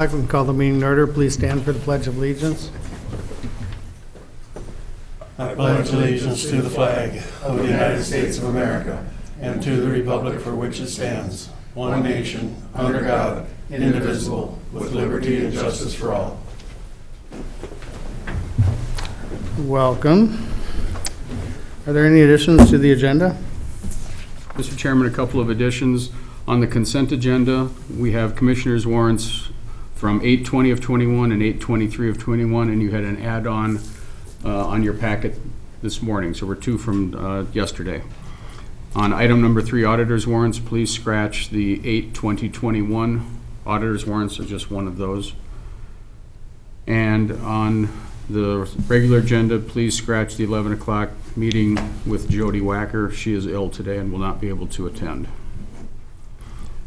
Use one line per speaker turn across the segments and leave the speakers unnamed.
I can call the meeting in order. Please stand for the Pledge of Allegiance.
I pledge allegiance to the flag of the United States of America and to the republic for which it stands, one nation, under God, indivisible, with liberty and justice for all.
Welcome. Are there any additions to the agenda?
Mr. Chairman, a couple of additions. On the consent agenda, we have commissioners' warrants from 8/20 of 21 and 8/23 of 21, and you had an add-on on your packet this morning, so we're two from yesterday. On item number 3, auditors' warrants, please scratch the 8/20/21. Auditors' warrants are just one of those. And on the regular agenda, please scratch the 11 o'clock meeting with Jody Wacker. She is ill today and will not be able to attend.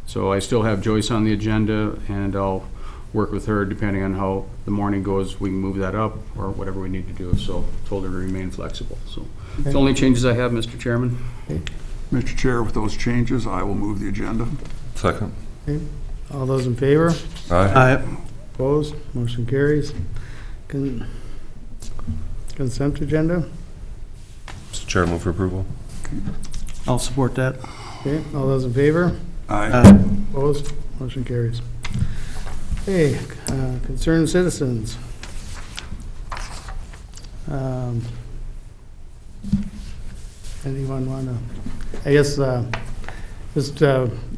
So I still have Joyce on the agenda, and I'll work with her depending on how the morning goes. We can move that up or whatever we need to do. So told her to remain flexible. So it's the only changes I have, Mr. Chairman.
Okay.
Mr. Chair, with those changes, I will move the agenda.
Second.
Okay. All those in favor?
Aye.
Opposed? Motion carries. Consent agenda?
Mr. Chair, move for approval.
I'll support that.
Okay. All those in favor?
Aye.
Opposed? Motion carries. Okay. Concerned citizens. Anyone want to, I guess, just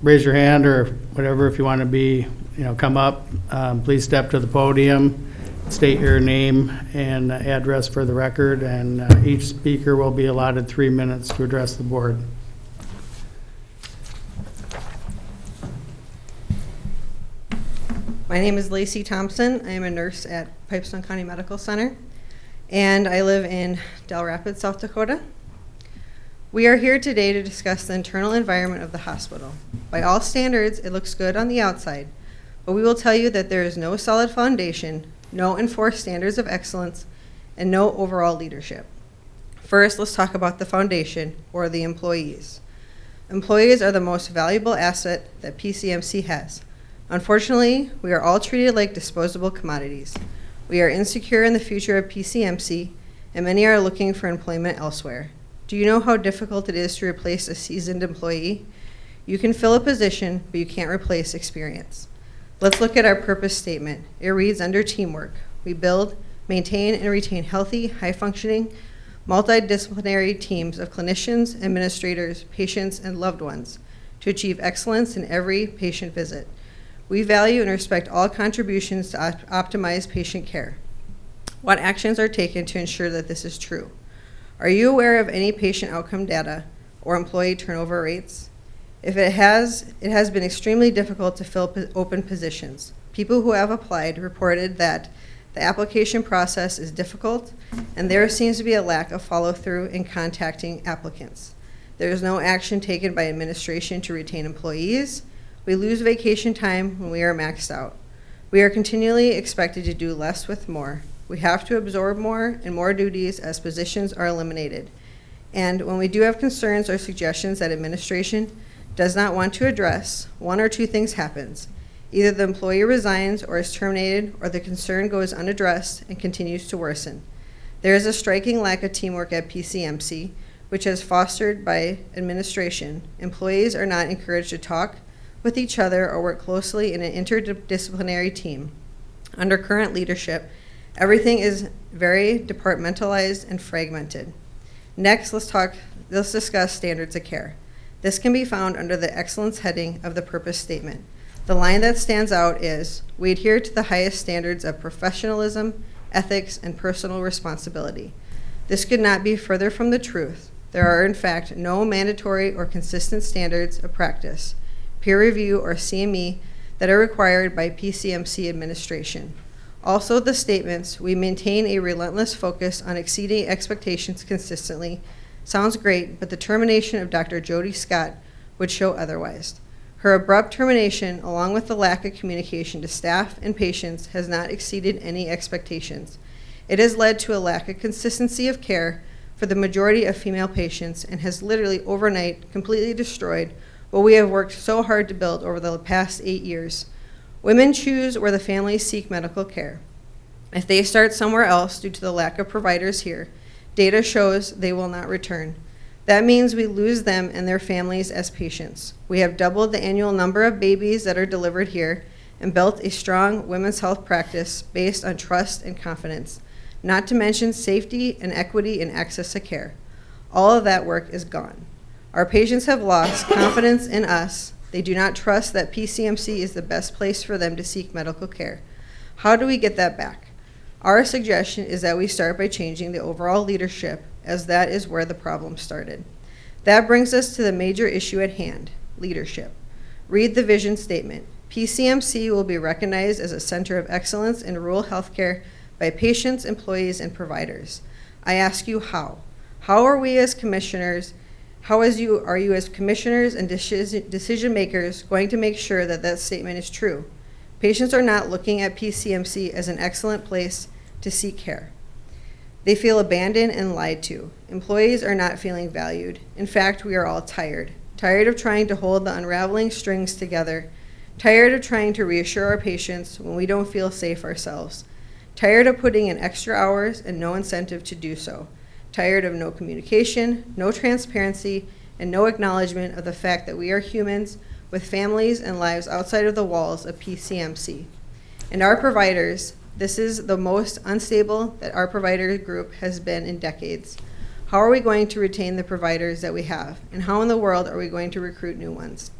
raise your hand or whatever if you want to be, come up. Please step to the podium, state your name and address for the record, and each speaker will be allotted 3 minutes to address the board.
My name is Lacey Thompson. I am a nurse at Pipestone County Medical Center, and I live in Del Rapids, South Dakota. We are here today to discuss the internal environment of the hospital. By all standards, it looks good on the outside, but we will tell you that there is no solid foundation, no enforced standards of excellence, and no overall leadership. First, let's talk about the foundation, or the employees. Employees are the most valuable asset that PCMC has. Unfortunately, we are all treated like disposable commodities. We are insecure in the future of PCMC, and many are looking for employment elsewhere. Do you know how difficult it is to replace a seasoned employee? You can fill a position, but you can't replace experience. Let's look at our purpose statement. It reads under teamwork. We build, maintain, and retain healthy, high-functioning, multidisciplinary teams of clinicians, administrators, patients, and loved ones to achieve excellence in every patient visit. We value and respect all contributions to optimize patient care. What actions are taken to ensure that this is true? Are you aware of any patient outcome data or employee turnover rates? If it has been extremely difficult to fill open positions. People who have applied reported that the application process is difficult, and there seems to be a lack of follow-through in contacting applicants. There is no action taken by administration to retain employees. We lose vacation time when we are maxed out. We are continually expected to do less with more. We have to absorb more and more duties as positions are eliminated. And when we do have concerns or suggestions that administration does not want to address, one or two things happens. Either the employee resigns or is terminated, or the concern goes unaddressed and continues to worsen. There is a striking lack of teamwork at PCMC, which is fostered by administration. Employees are not encouraged to talk with each other or work closely in an interdisciplinary team. Under current leadership, everything is very departmentalized and fragmented. Next, let's discuss standards of care. This can be found under the excellence heading of the purpose statement. The line that stands out is, we adhere to the highest standards of professionalism, ethics, and personal responsibility. This could not be further from the truth. There are in fact no mandatory or consistent standards of practice, peer review, or CME that are required by PCMC administration. Also, the statements, we maintain a relentless focus on exceeding expectations consistently, sounds great, but the termination of Dr. Jody Scott would show otherwise. Her abrupt termination, along with the lack of communication to staff and patients, has not exceeded any expectations. It has led to a lack of consistency of care for the majority of female patients and has literally overnight completely destroyed what we have worked so hard to build over the past 8 years. Women choose where the families seek medical care. If they start somewhere else due to the lack of providers here, data shows they will not return. That means we lose them and their families as patients. We have doubled the annual number of babies that are delivered here and built a strong women's health practice based on trust and confidence, not to mention safety and equity in access to care. All of that work is gone. Our patients have lost confidence in us. They do not trust that PCMC is the best place for them to seek medical care. How do we get that back? Our suggestion is that we start by changing the overall leadership, as that is where the problem started. That brings us to the major issue at hand, leadership. Read the vision statement. PCMC will be recognized as a center of excellence in rural healthcare by patients, employees, and providers. I ask you how? How are we as commissioners, are you as commissioners and decision makers going to make sure that that statement is true? Patients are not looking at PCMC as an excellent place to seek care. They feel abandoned and lied to. Employees are not feeling valued. In fact, we are all tired. Tired of trying to hold the unraveling strings together. Tired of trying to reassure our patients when we don't feel safe ourselves. Tired of putting in extra hours and no incentive to do so. Tired of no communication, no transparency, and no acknowledgement of the fact that we are humans with families and lives outside of the walls of PCMC. And our providers, this is the most unstable that our provider group has been in decades. How are we going to retain the providers that we have? And how in the world are we going to recruit new ones?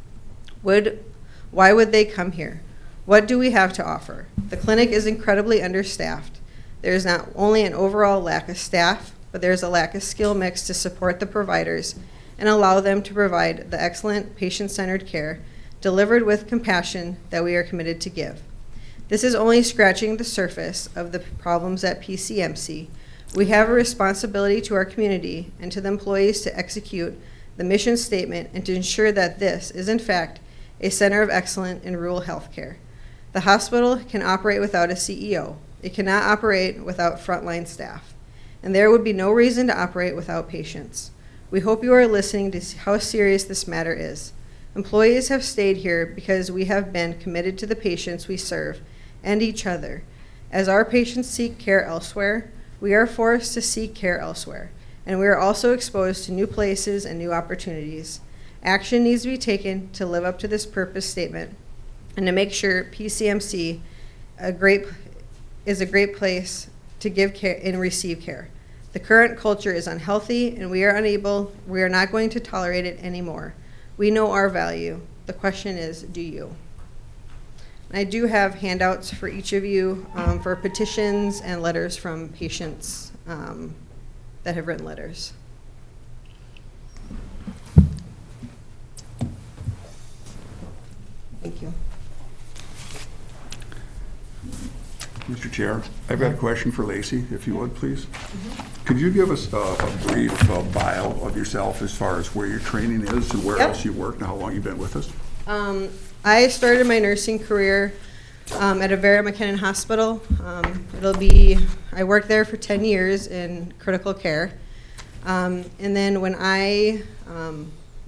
Why would they come here? What do we have to offer? The clinic is incredibly understaffed. There is not only an overall lack of staff, but there is a lack of skill mix to support the providers and allow them to provide the excellent patient-centered care delivered with compassion that we are committed to give. This is only scratching the surface of the problems at PCMC. We have a responsibility to our community and to the employees to execute the mission statement and to ensure that this is in fact a center of excellence in rural healthcare. The hospital can operate without a CEO. It cannot operate without frontline staff. And there would be no reason to operate without patients. We hope you are listening to see how serious this matter is. Employees have stayed here because we have been committed to the patients we serve and each other. As our patients seek care elsewhere, we are forced to seek care elsewhere, and we are also exposed to new places and new opportunities. Action needs to be taken to live up to this purpose statement and to make sure PCMC is a great place to give care and receive care. The current culture is unhealthy, and we are not going to tolerate it anymore. We know our value. The question is, do you? I do have handouts for each of you for petitions and letters from patients that have written letters. Thank you.
Mr. Chair, I've got a question for Lacey, if you would, please. Could you give us a brief bio of yourself as far as where your training is and where else you worked and how long you've been with us?
I started my nursing career at a Vera McKinnon hospital. I worked there for 10 years in critical care. And then when I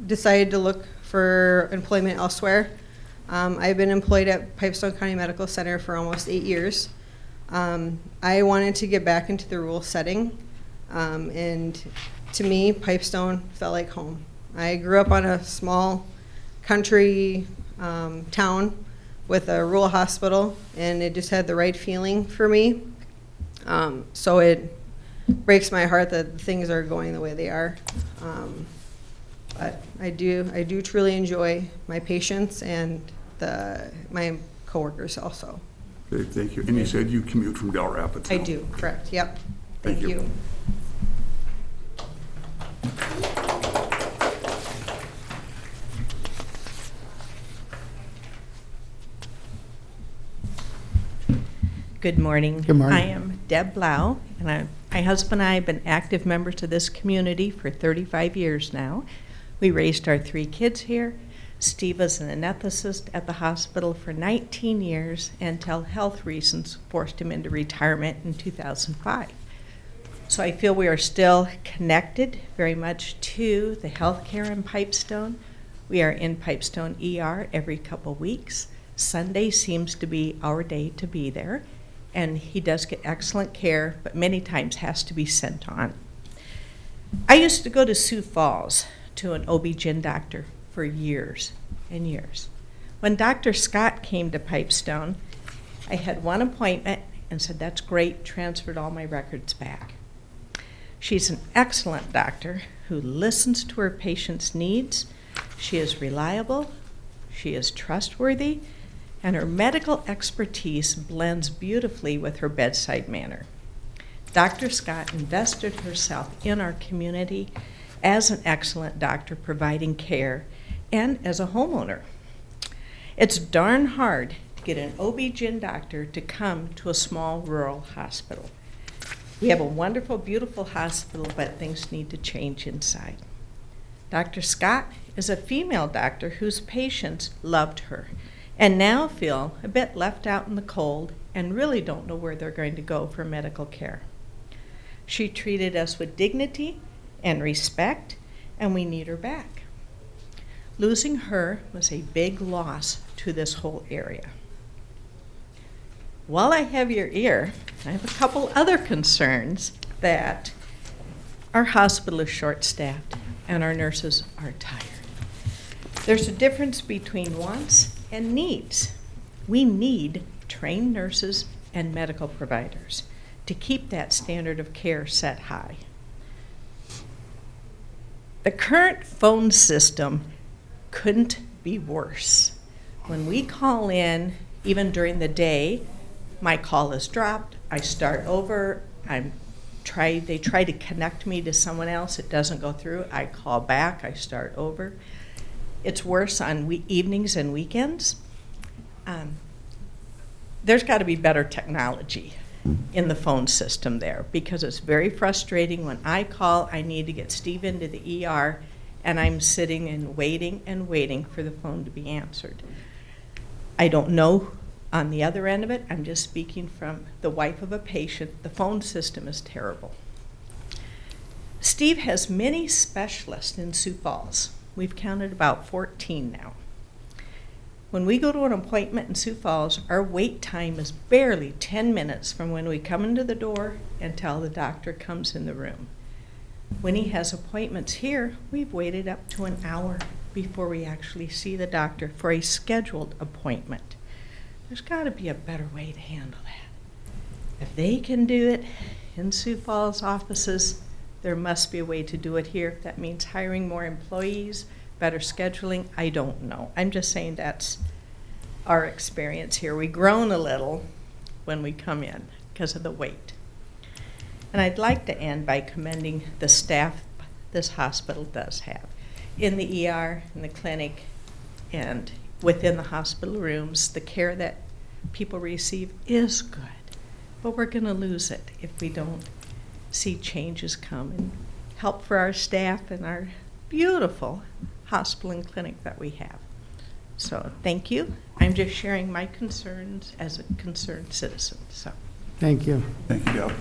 decided to look for employment elsewhere, I've been employed at Pipestone County Medical Center for almost 8 years. I wanted to get back into the rural setting, and to me, Pipestone felt like home. I grew up on a small country town with a rural hospital, and it just had the right feeling for me. So it breaks my heart that things are going the way they are. But I do truly enjoy my patients and my coworkers also.
Okay, thank you. And you said you commute from Del Rapids?
I do, correct, yep.
Thank you.
Good morning.
Good morning.
I am Deb Blau, and my husband and I have been active members of this community for 35 years now. We raised our 3 kids here. Steve was an anesthetist at the hospital for 19 years until health reasons forced him into retirement in 2005. So I feel we are still connected very much to the healthcare in Pipestone. We are in Pipestone ER every couple weeks. Sunday seems to be our day to be there, and he does get excellent care, but many times has to be sent on. I used to go to Sioux Falls to an OB-GYN doctor for years and years. When Dr. Scott came to Pipestone, I had one appointment and said, that's great, transferred all my records back. She's an excellent doctor who listens to her patients' needs. She is reliable, she is trustworthy, and her medical expertise blends beautifully with her bedside manner. Dr. Scott invested herself in our community as an excellent doctor providing care and as a homeowner. It's darn hard to get an OB-GYN doctor to come to a small rural hospital. We have a wonderful, beautiful hospital, but things need to change inside. Dr. Scott is a female doctor whose patients loved her and now feel a bit left out in the cold and really don't know where they're going to go for medical care. She treated us with dignity and respect, and we need her back. Losing her was a big loss to this whole area. While I have your ear, I have a couple other concerns that our hospital is short-staffed and our nurses are tired. There's a difference between wants and needs. We need trained nurses and medical providers to keep that standard of care set high. The current phone system couldn't be worse. When we call in, even during the day, my call is dropped, I start over, they try to connect me to someone else, it doesn't go through, I call back, I start over. It's worse on evenings and weekends. There's got to be better technology in the phone system there, because it's very frustrating. When I call, I need to get Steve into the ER, and I'm sitting and waiting for the phone to be answered. I don't know on the other end of it. I'm just speaking from the wife of a patient. The phone system is terrible. Steve has many specialists in Sioux Falls. We've counted about 14 now. When we go to an appointment in Sioux Falls, our wait time is barely 10 minutes from when we come into the door until the doctor comes in the room. When he has appointments here, we've waited up to an hour before we actually see the doctor for a scheduled appointment. There's got to be a better way to handle that. If they can do it in Sioux Falls offices, there must be a way to do it here. If that means hiring more employees, better scheduling, I don't know. I'm just saying that's our experience here. We groan a little when we come in because of the wait. And I'd like to end by commending the staff this hospital does have in the ER, in the clinic, and within the hospital rooms. The care that people receive is good, but we're going to lose it if we don't see changes come and help for our staff and our beautiful hospital and clinic that we have. So thank you. I'm just sharing my concerns as a concerned citizen. So
Thank you.
Thank you, Deb.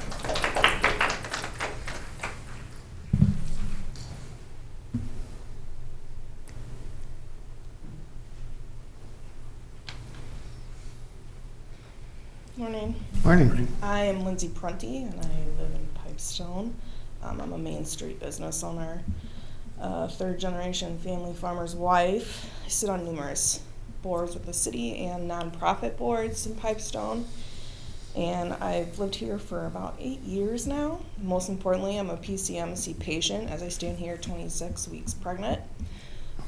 Morning.
Morning.
I am Lindsay Prunty, and I live in Pipestone. I'm a Main Street business owner, third-generation family farmer's wife. I sit on numerous boards with the city and nonprofit boards in Pipestone, and I've lived here for about 8 years now. Most importantly, I'm a PCMC patient as I stand here 26 weeks pregnant.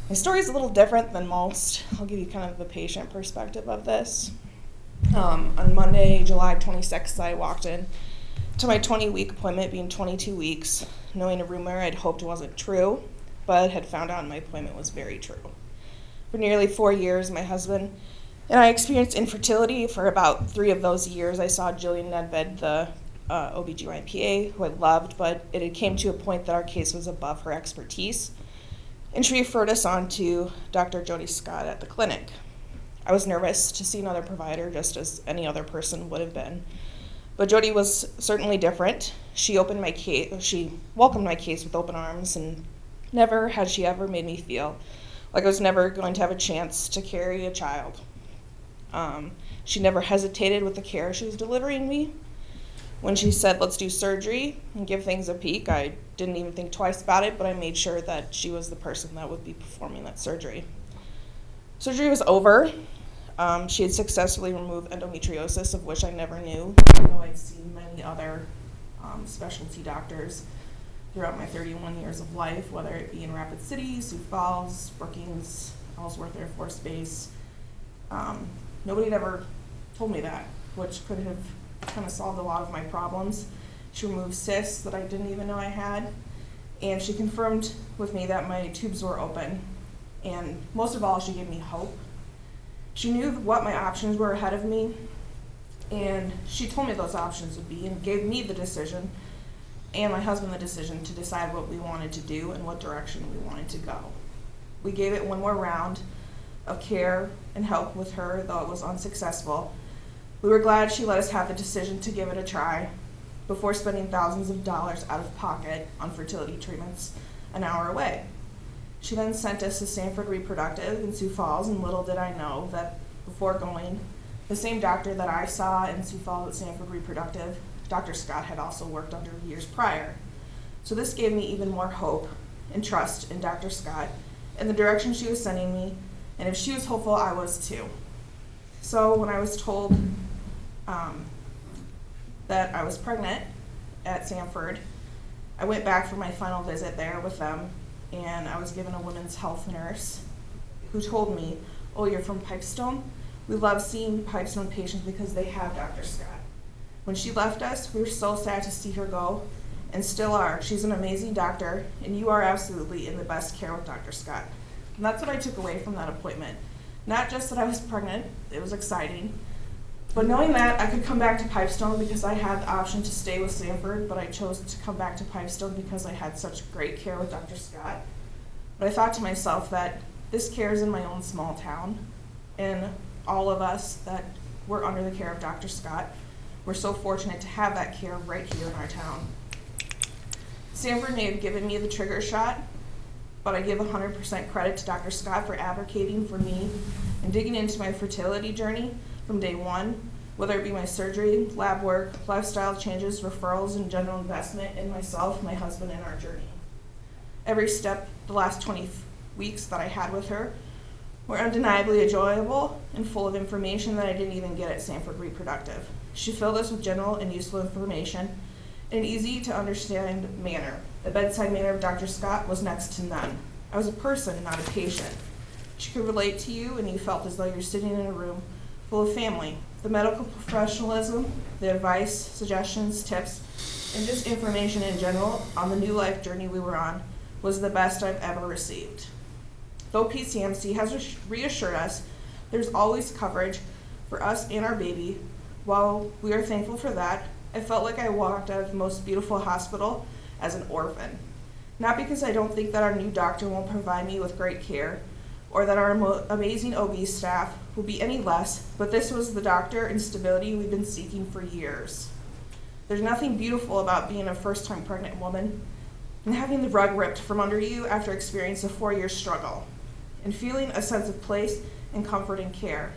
My story is a little different than most. I'll give you kind of the patient perspective of this. On Monday, July 26th, I walked in to my 20-week appointment, being 22 weeks, knowing a rumor I'd hoped wasn't true, but had found out my appointment was very true. For nearly 4 years, my husband and I experienced infertility. For about 3 of those years, I saw Jillian Nedved, the OBGYN PA, who I loved, but it had came to a point that our case was above her expertise, and she referred us on to Dr. Jody Scott at the clinic. I was nervous to see another provider, just as any other person would have been. But Jody was certainly different. She welcomed my case with open arms, and never had she ever made me feel like I was never going to have a chance to carry a child. She never hesitated with the care she was delivering me. When she said, let's do surgery and give things a peek, I didn't even think twice about it, but I made sure that she was the person that would be performing that surgery. Surgery was over. She had successfully removed endometriosis, of which I never knew, even though I'd seen many other specialty doctors throughout my 31 years of life, whether it be in Rapid City, Sioux Falls, Brookings, Ellsworth Air Force Base. Nobody had ever told me that, which could have kind of solved a lot of my problems. She removed cysts that I didn't even know I had, and she confirmed with me that my tubes were open. And most of all, she gave me hope. She knew what my options were ahead of me, and she told me those options would be and gave me the decision and my husband the decision to decide what we wanted to do and what direction we wanted to go. We gave it one more round of care and help with her, though it was unsuccessful. We were glad she let us have the decision to give it a try before spending thousands of dollars out of pocket on fertility treatments an hour away. She then sent us to Sanford Reproductive in Sioux Falls, and little did I know that before going, the same doctor that I saw in Sioux Falls at Sanford Reproductive, Dr. Scott had also worked under years prior. So this gave me even more hope and trust in Dr. Scott and the direction she was sending me, and if she was hopeful, I was too. So when I was told that I was pregnant at Sanford, I went back for my final visit there with them, and I was given a women's health nurse who told me, oh, you're from Pipestone? We love seeing Pipestone patients because they have Dr. Scott. When she left us, we were so sad to see her go, and still are. She's an amazing doctor, and you are absolutely in the best care with Dr. Scott. And that's what I took away from that appointment. Not just that I was pregnant, it was exciting, but knowing that I could come back to Pipestone because I had the option to stay with Sanford, but I chose to come back to Pipestone because I had such great care with Dr. Scott. But I thought to myself that this care is in my own small town, and all of us that were under the care of Dr. Scott, we're so fortunate to have that care right here in our town. Sanford may have given me the trigger shot, but I give 100% credit to Dr. Scott for advocating for me and digging into my fertility journey from day one, whether it be my surgery, lab work, lifestyle changes, referrals, and general investment in myself, my husband, and our journey. Every step the last 20 weeks that I had with her were undeniably enjoyable and full of information that I didn't even get at Sanford Reproductive. She filled us with general and useful information in an easy to understand manner. The bedside manner of Dr. Scott was next to none. I was a person, not a patient. She could relate to you, and you felt as though you're sitting in a room full of family. The medical professionalism, the advice, suggestions, tips, and just information in general on the new life journey we were on was the best I've ever received. Though PCMC has reassured us there's always coverage for us and our baby, while we are thankful for that, I felt like I walked out of the most beautiful hospital as an orphan. Not because I don't think that our new doctor won't provide me with great care, or that our amazing OB staff will be any less, but this was the doctor and stability we've been seeking for years. There's nothing beautiful about being a first-time pregnant woman and having the rug ripped from under you after experiencing a 4-year struggle, and feeling a sense of place and comfort and care.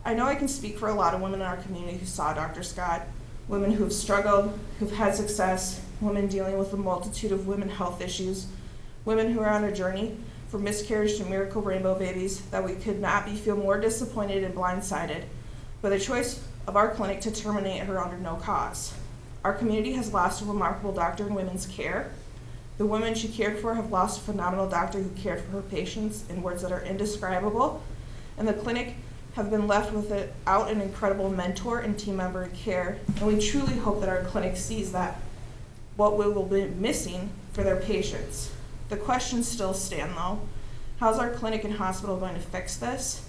I know I can speak for a lot of women in our community who saw Dr. Scott, women who have struggled, who've had success, women dealing with a multitude of women health issues, women who are on a journey from miscarriage to miracle rainbow babies, that we could not feel more disappointed and blindsided by the choice of our clinic to terminate her under no cause. Our community has lost a remarkable doctor in women's care. The women she cared for have lost a phenomenal doctor who cared for her patients in words that are indescribable, and the clinic have been left without an incredible mentor and team member in care, and we truly hope that our clinic sees that what we will be missing for their patients. The questions still stand though. How's our clinic and hospital going to fix this?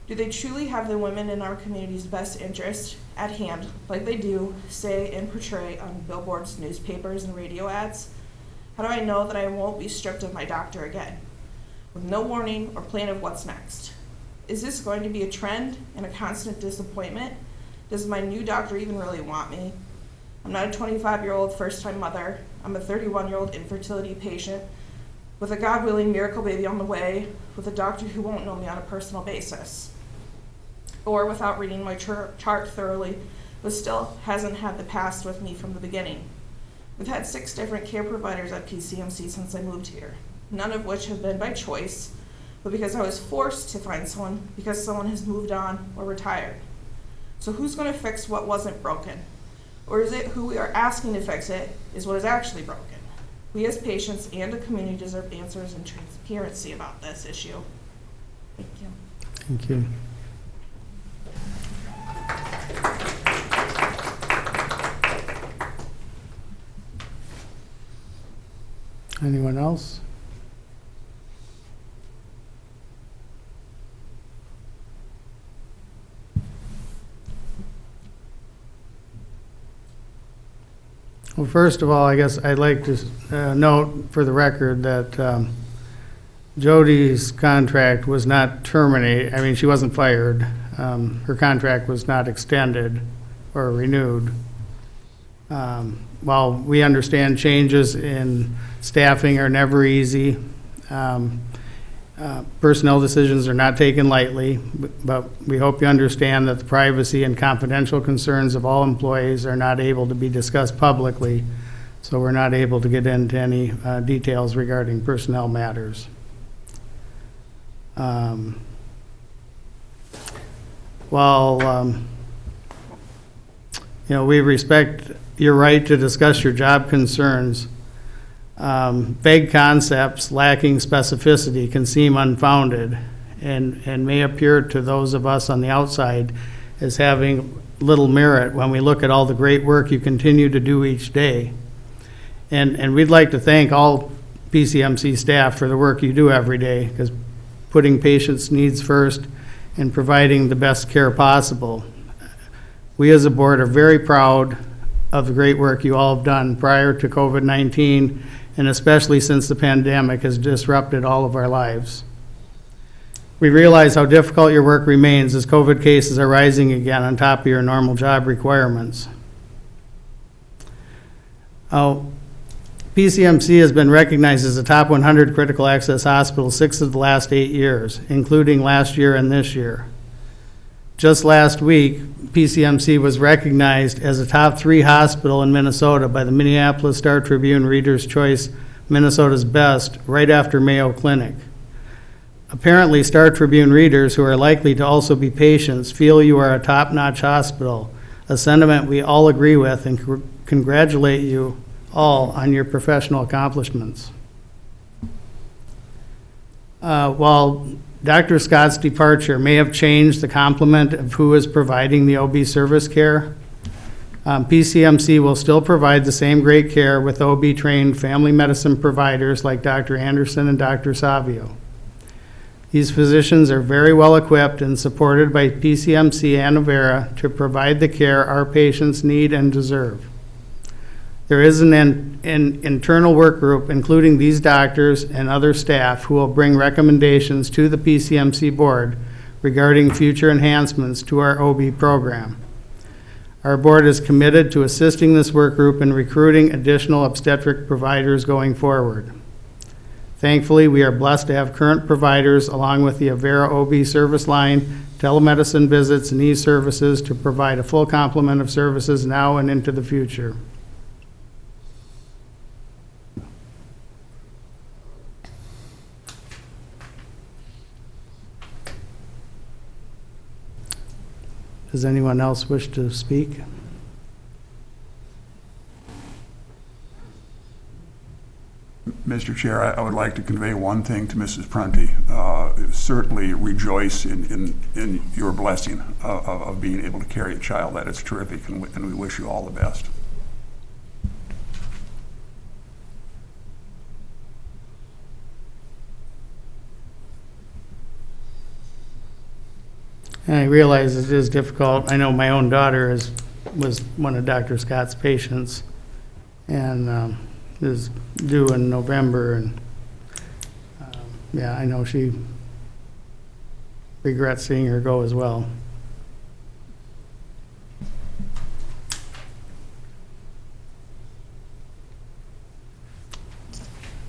Do they truly have the women in our community's best interest at hand, like they do say and portray on billboards, newspapers, and radio ads? How do I know that I won't be stripped of my doctor again, with no warning or plan of what's next? Is this going to be a trend and a constant disappointment? Does my new doctor even really want me? I'm not a 25-year-old first-time mother. I'm a 31-year-old infertility patient with a God-willing miracle baby on the way, with a doctor who won't know me on a personal basis. or without reading my chart thoroughly, but still hasn't had the past with me from the beginning. We've had 6 different care providers at PCMC since I moved here, none of which have been by choice, but because I was forced to find someone because someone has moved on or retired. So who's going to fix what wasn't broken? Or is it who we are asking to fix it is what is actually broken? We as patients and the community deserve answers and transparency about this issue. Thank you.
Thank you. Anyone else? Well, first of all, I guess I'd like to note for the record that Jody's contract was not terminated. I mean, she wasn't fired. Her contract was not extended or renewed. While we understand changes in staffing are never easy, personnel decisions are not taken lightly, but we hope you understand that the privacy and confidential concerns of all employees are not able to be discussed publicly, so we're not able to get into any details regarding personnel matters. While we respect your right to discuss your job concerns, vague concepts lacking specificity can seem unfounded and may appear to those of us on the outside as having little merit when we look at all the great work you continue to do each day. And we'd like to thank all PCMC staff for the work you do every day, because putting patients' needs first and providing the best care possible. We as a board are very proud of the great work you all have done prior to COVID-19, and especially since the pandemic has disrupted all of our lives. We realize how difficult your work remains as COVID cases are rising again on top of your normal job requirements. PCMC has been recognized as a top 100 critical access hospital 6 of the last 8 years, including last year and this year. Just last week, PCMC was recognized as a top 3 hospital in Minnesota by the Minneapolis Star-Tribune Reader's Choice Minnesota's Best, right after Mayo Clinic. Apparently, Star-Tribune readers, who are likely to also be patients, feel you are a top-notch hospital, a sentiment we all agree with, and congratulate you all on your professional accomplishments. While Dr. Scott's departure may have changed the complement of who is providing the OB service care, PCMC will still provide the same great care with OB-trained family medicine providers like Dr. Anderson and Dr. Savio. These physicians are very well equipped and supported by PCMC and Avera to provide the care our patients need and deserve. There is an internal work group, including these doctors and other staff, who will bring recommendations to the PCMC board regarding future enhancements to our OB program. Our board is committed to assisting this work group in recruiting additional obstetric providers going forward. Thankfully, we are blessed to have current providers along with the Avera OB service line, telemedicine visits, and e-services to provide a full complement of services now and into the future. Does anyone else wish to speak?
Mr. Chair, I would like to convey one thing to Mrs. Prunty. Certainly rejoice in your blessing of being able to carry a child. That is terrific, and we wish you all the best.
And I realize it is difficult. I know my own daughter was one of Dr. Scott's patients, and is due in November, and yeah, I know she regrets seeing her go as well.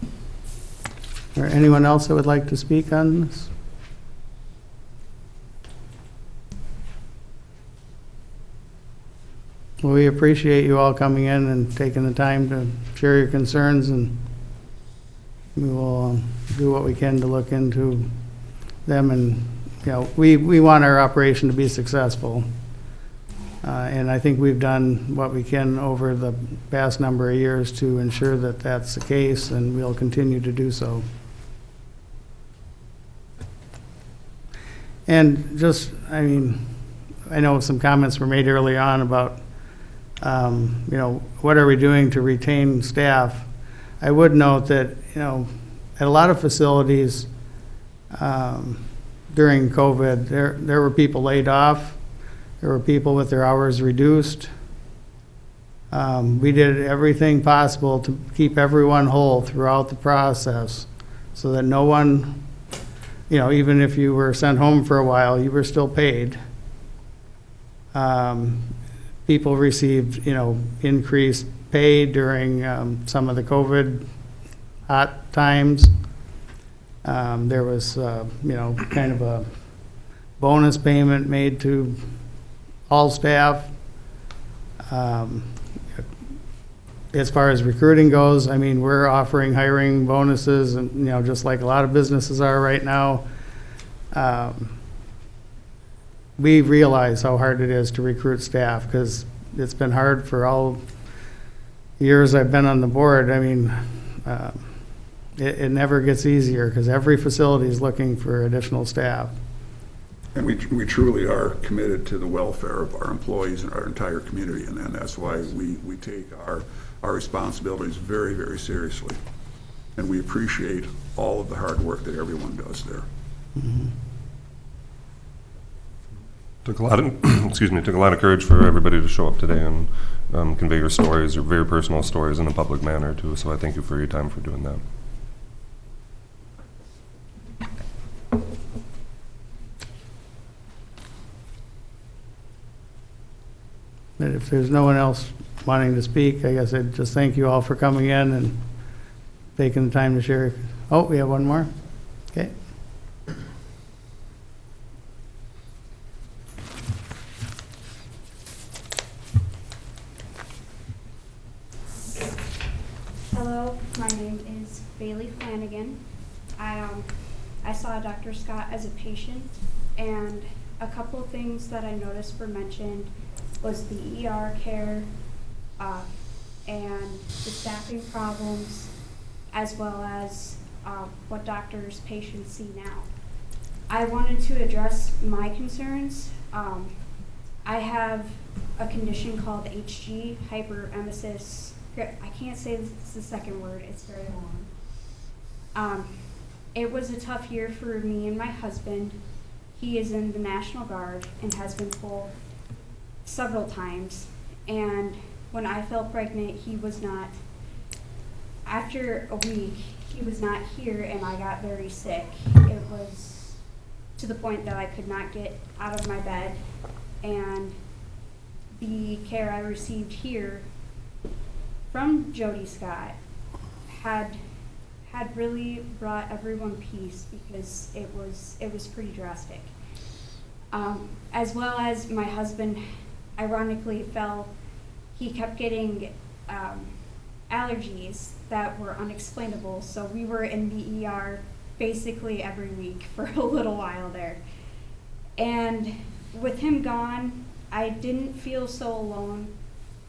Is there anyone else that would like to speak on this? Well, we appreciate you all coming in and taking the time to share your concerns, and we will do what we can to look into them. And, we want our operation to be successful. And I think we've done what we can over the past number of years to ensure that that's the case, and we'll continue to do so. And just, I know some comments were made early on about, what are we doing to retain staff? I would note that, at a lot of facilities during COVID, there were people laid off. There were people with their hours reduced. We did everything possible to keep everyone whole throughout the process so that no one, even if you were sent home for a while, you were still paid. People received, increased pay during some of the COVID hot times. There was, kind of a bonus payment made to all staff. As far as recruiting goes, we're offering hiring bonuses, and, just like a lot of businesses are right now. We realize how hard it is to recruit staff, because it's been hard for all years I've been on the board. It never gets easier, because every facility is looking for additional staff.
And we truly are committed to the welfare of our employees and our entire community, and that's why we take our responsibilities very, very seriously. And we appreciate all of the hard work that everyone does there.
Mm-hmm.
Took a lot of courage for everybody to show up today and convey your stories, your very personal stories, in a public manner too. So I thank you for your time for doing that.
But if there's no one else wanting to speak, I guess I'd just thank you all for coming in and taking the time to share. Oh, we have one more? Okay.
Hello, my name is Bailey Flanagan. I saw Dr. Scott as a patient, and a couple of things that I noticed were mentioned was the ER care and the staffing problems, as well as what doctors patients see now. I wanted to address my concerns. I have a condition called HG, hyperemesis. I can't say the second word, it's very long. It was a tough year for me and my husband. He is in the National Guard and has been pulled several times. And when I fell pregnant, he was not. After a week, he was not here, and I got very sick. It was to the point that I could not get out of my bed. And the care I received here from Jody Scott had really brought everyone peace, because it was pretty drastic. As well as my husband, ironically, he kept getting allergies that were unexplainable, so we were in the ER basically every week for a little while there. And with him gone, I didn't feel so alone,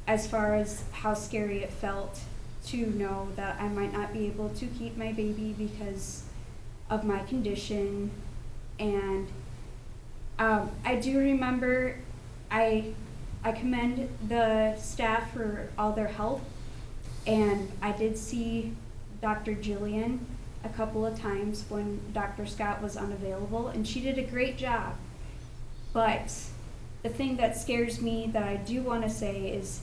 as far as how scary it felt to know that I might not be able to keep my baby because of my condition. And I do remember, I commend the staff for all their help, and I did see Dr. Jillian a couple of times when Dr. Scott was unavailable, and she did a great job. But the thing that scares me that I do want to say is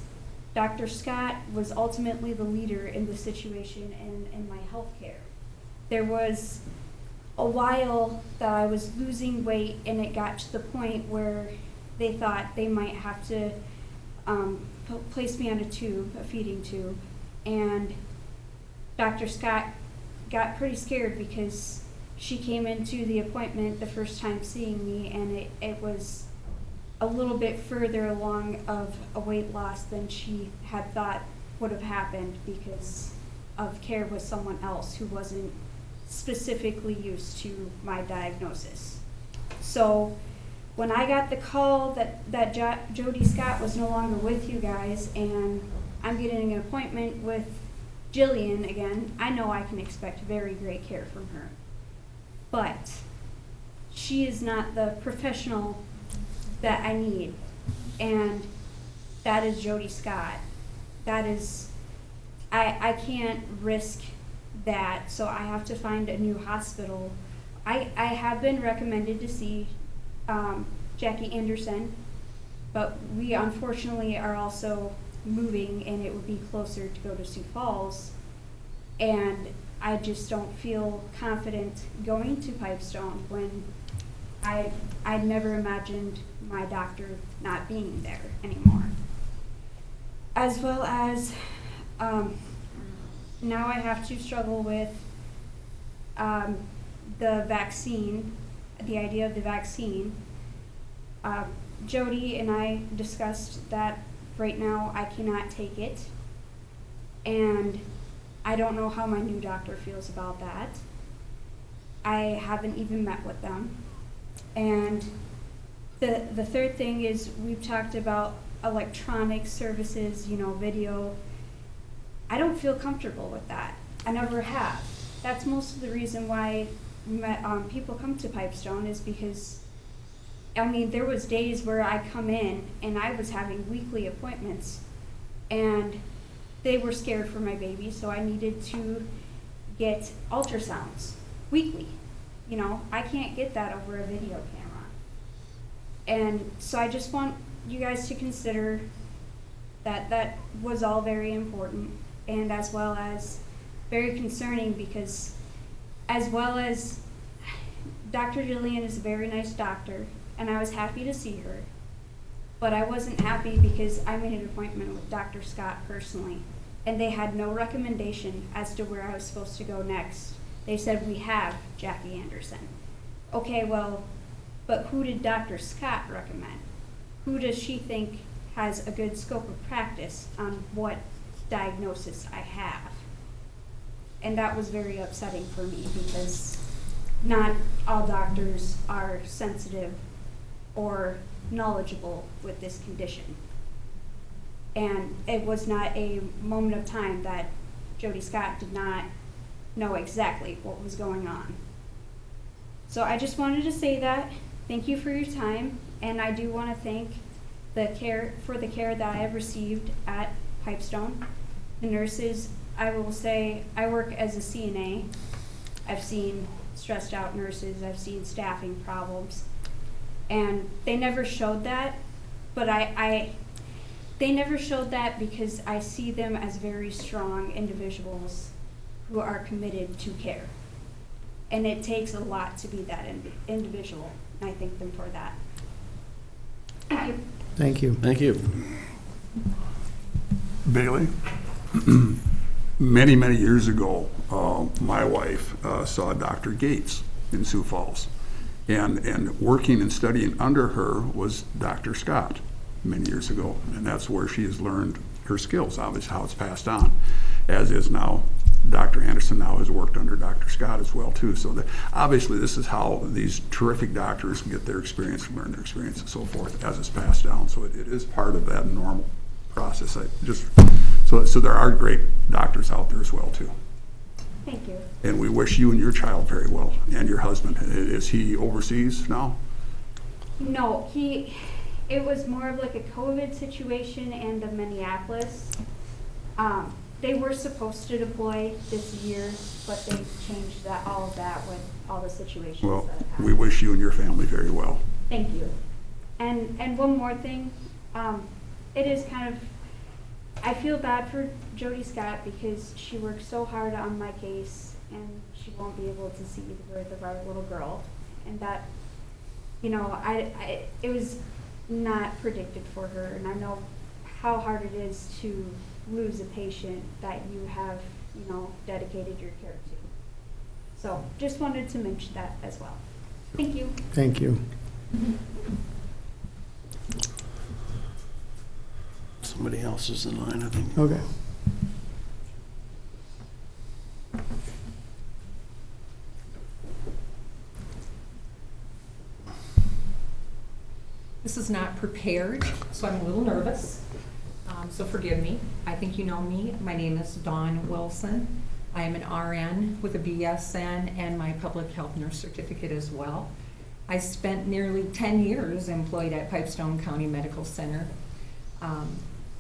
Dr. Scott was ultimately the leader in the situation in my health care. There was a while that I was losing weight, and it got to the point where they thought they might have to place me on a feeding tube. And Dr. Scott got pretty scared, because she came into the appointment the first time seeing me, and it was a little bit further along of a weight loss than she had thought would have happened because of care with someone else who wasn't specifically used to my diagnosis. So when I got the call that Jody Scott was no longer with you guys and I'm getting an appointment with Jillian again, I know I can expect very great care from her. But she is not the professional that I need, and that is Jody Scott. That is, I can't risk that, so I have to find a new hospital. I have been recommended to see Jackie Anderson, but we unfortunately are also moving and it would be closer to go to Sioux Falls, and I just don't feel confident going to Pipestone when I'd never imagined my doctor not being there anymore. As well as now I have to struggle with the vaccine, the idea of the vaccine. Jody and I discussed that right now I cannot take it, and I don't know how my new doctor feels about that. I haven't even met with them. And the third thing is we've talked about electronic services, you know, video. I don't feel comfortable with that. I never have. That's most of the reason why people come to Pipestone is because, I mean, there was days where I come in and I was having weekly appointments and they were scared for my baby, so I needed to get ultrasounds weekly. You know, I can't get that over a video camera. And so I just want you guys to consider that that was all very important, and as well as very concerning, because as well as Dr. Jillian is a very nice doctor, and I was happy to see her, but I wasn't happy because I made an appointment with Dr. Scott personally, and they had no recommendation as to where I was supposed to go next. They said, we have Jackie Anderson. Okay, well, but who did Dr. Scott recommend? Who does she think has a good scope of practice on what diagnosis I have? And that was very upsetting for me because not all doctors are sensitive or knowledgeable with this condition. And it was not a moment of time that Jody Scott did not know exactly what was going on. So I just wanted to say that. Thank you for your time, and I do want to thank the care that I have received at Pipestone. The nurses, I will say, I work as a CNA. I've seen stressed out nurses, I've seen staffing problems, and they never showed that, but they never showed that because I see them as very strong individuals who are committed to care. And it takes a lot to be that individual, and I thank them for that. Thank you.
Thank you.
Thank you.
Bailey, many, many years ago, my wife saw Dr. Gates in Sioux Falls. And working and studying under her was Dr. Scott many years ago. And that's where she has learned her skills, obviously how it's passed on, as is now. Dr. Anderson now has worked under Dr. Scott as well, too. So obviously this is how these terrific doctors get their experience, learn their experience and so forth as it's passed down. So it is part of that normal process. So there are great doctors out there as well, too.
Thank you.
And we wish you and your child very well, and your husband. Is he overseas now?
No, it was more of like a COVID situation and the Minneapolis. They were supposed to deploy this year, but they changed all of that with all the situations
Well,
that happened.
we wish you and your family very well.
Thank you. And one more thing, it is kind of, I feel bad for Jody Scott because she worked so hard on my case and she won't be able to see the birth of our little girl. And that, you know, it was not predicted for her, and I know how hard it is to lose a patient that you have, you know, dedicated your care to. So just wanted to mention that as well. Thank you.
Thank you.
Somebody else is in line, I think.
Okay.
This is not prepared, so I'm a little nervous, so forgive me. I think you know me. My name is Dawn Wilson. I am an RN with a BSN and my public health nurse certificate as well. I spent nearly 10 years employed at Pipestone County Medical Center.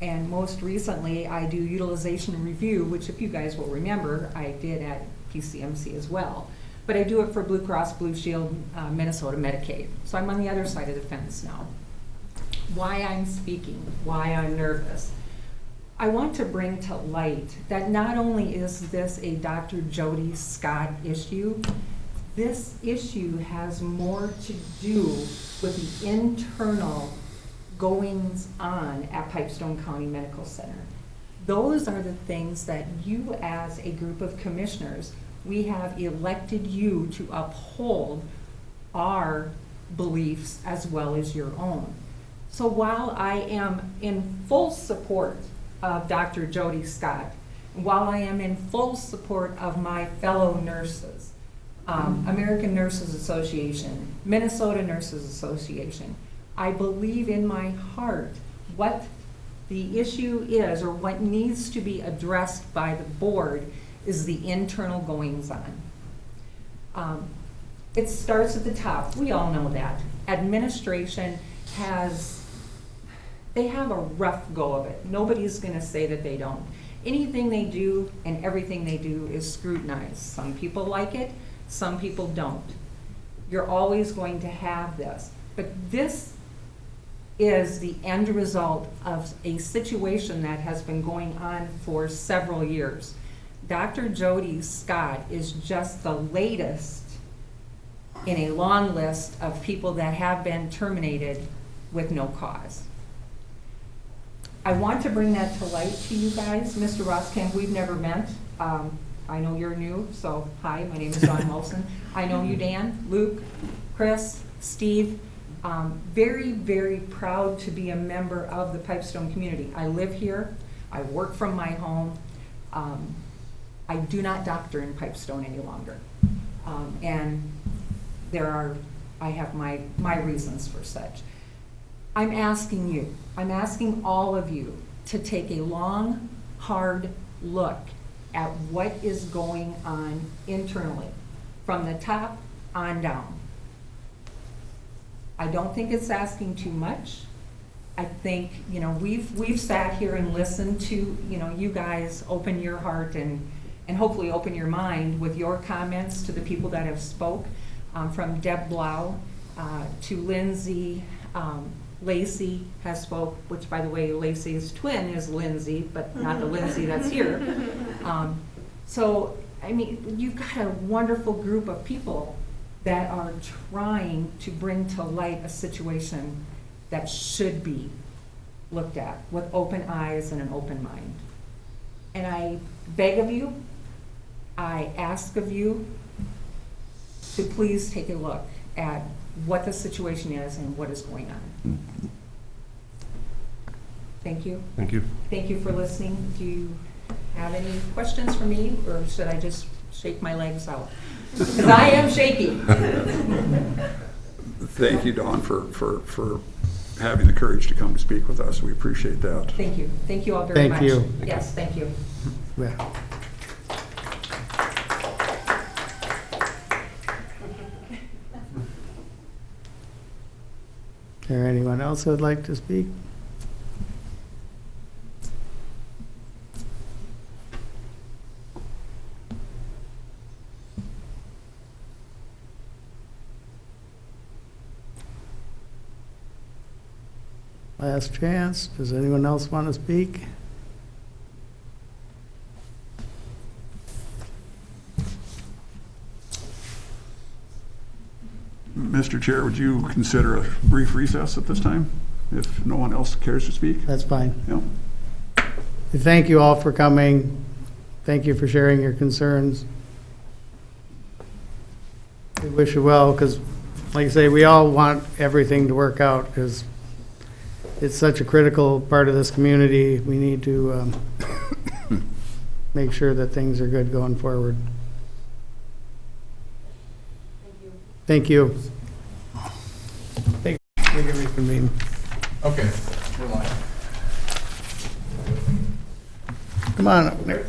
And most recently, I do utilization review, which if you guys will remember, I did at PCMC as well. But I do it for Blue Cross Blue Shield Minnesota Medicaid. So I'm on the other side of the fence now. Why I'm speaking, why I'm nervous. I want to bring to light that not only is this a Dr. Jody Scott issue, this issue has more to do with the internal goings on at Pipestone County Medical Center. Those are the things that you as a group of commissioners, we have elected you to uphold our beliefs as well as your own. So while I am in full support of Dr. Jody Scott, while I am in full support of my fellow nurses, American Nurses Association, Minnesota Nurses Association, I believe in my heart what the issue is or what needs to be addressed by the board is the internal goings on. It starts at the top. We all know that. Administration they have a rough go of it. Nobody's going to say that they don't. Anything they do and everything they do is scrutinized. Some people like it, some people don't. You're always going to have this. But this is the end result of a situation that has been going on for several years. Dr. Jody Scott is just the latest in a long list of people that have been terminated with no cause. I want to bring that to light to you guys. Mr. Roskamp, we've never met. I know you're new, so hi, my name is Dawn Wilson. I know you, Dan, Luke, Chris, Steve. Very, very proud to be a member of the Pipestone community. I live here. I work from my home. I do not doctor in Pipestone any longer. And I have my reasons for such. I'm asking all of you to take a long, hard look at what is going on internally, from the top on down. I don't think it's asking too much. I think, we've sat here and listened to, you guys open your heart and hopefully open your mind with your comments to the people that have spoke, from Deb Blau to Lindsay. Lacey has spoke, which by the way, Lacey's twin is Lindsay, but not the Lindsay that's here. So, you've got a wonderful group of people that are trying to bring to light a situation that should be looked at with open eyes and an open mind. And I beg of you, I ask of you to please take a look at what the situation is and what is going on. Thank you.
Thank you.
Thank you for listening. Do you have any questions for me, or should I just shake my legs out? Because I am shaky.
Thank you, Dawn, for having the courage to come to speak with us. We appreciate that.
Thank you. Thank you all very much.
Thank you.
Yes, thank you.
Yeah. Is there anyone else who would like to speak? Last chance. Does anyone else want to speak?
Mr. Chair, would you consider a brief recess at this time, if no one else cares to speak?
That's fine.
Yeah.
Thank you all for coming. Thank you for sharing your concerns. We wish you well, because like I say, we all want everything to work out, because it's such a critical part of this community. We need to make sure that things are good going forward. Thank you. Thank you. Reconvene.
Okay, we're live.
Come on up there.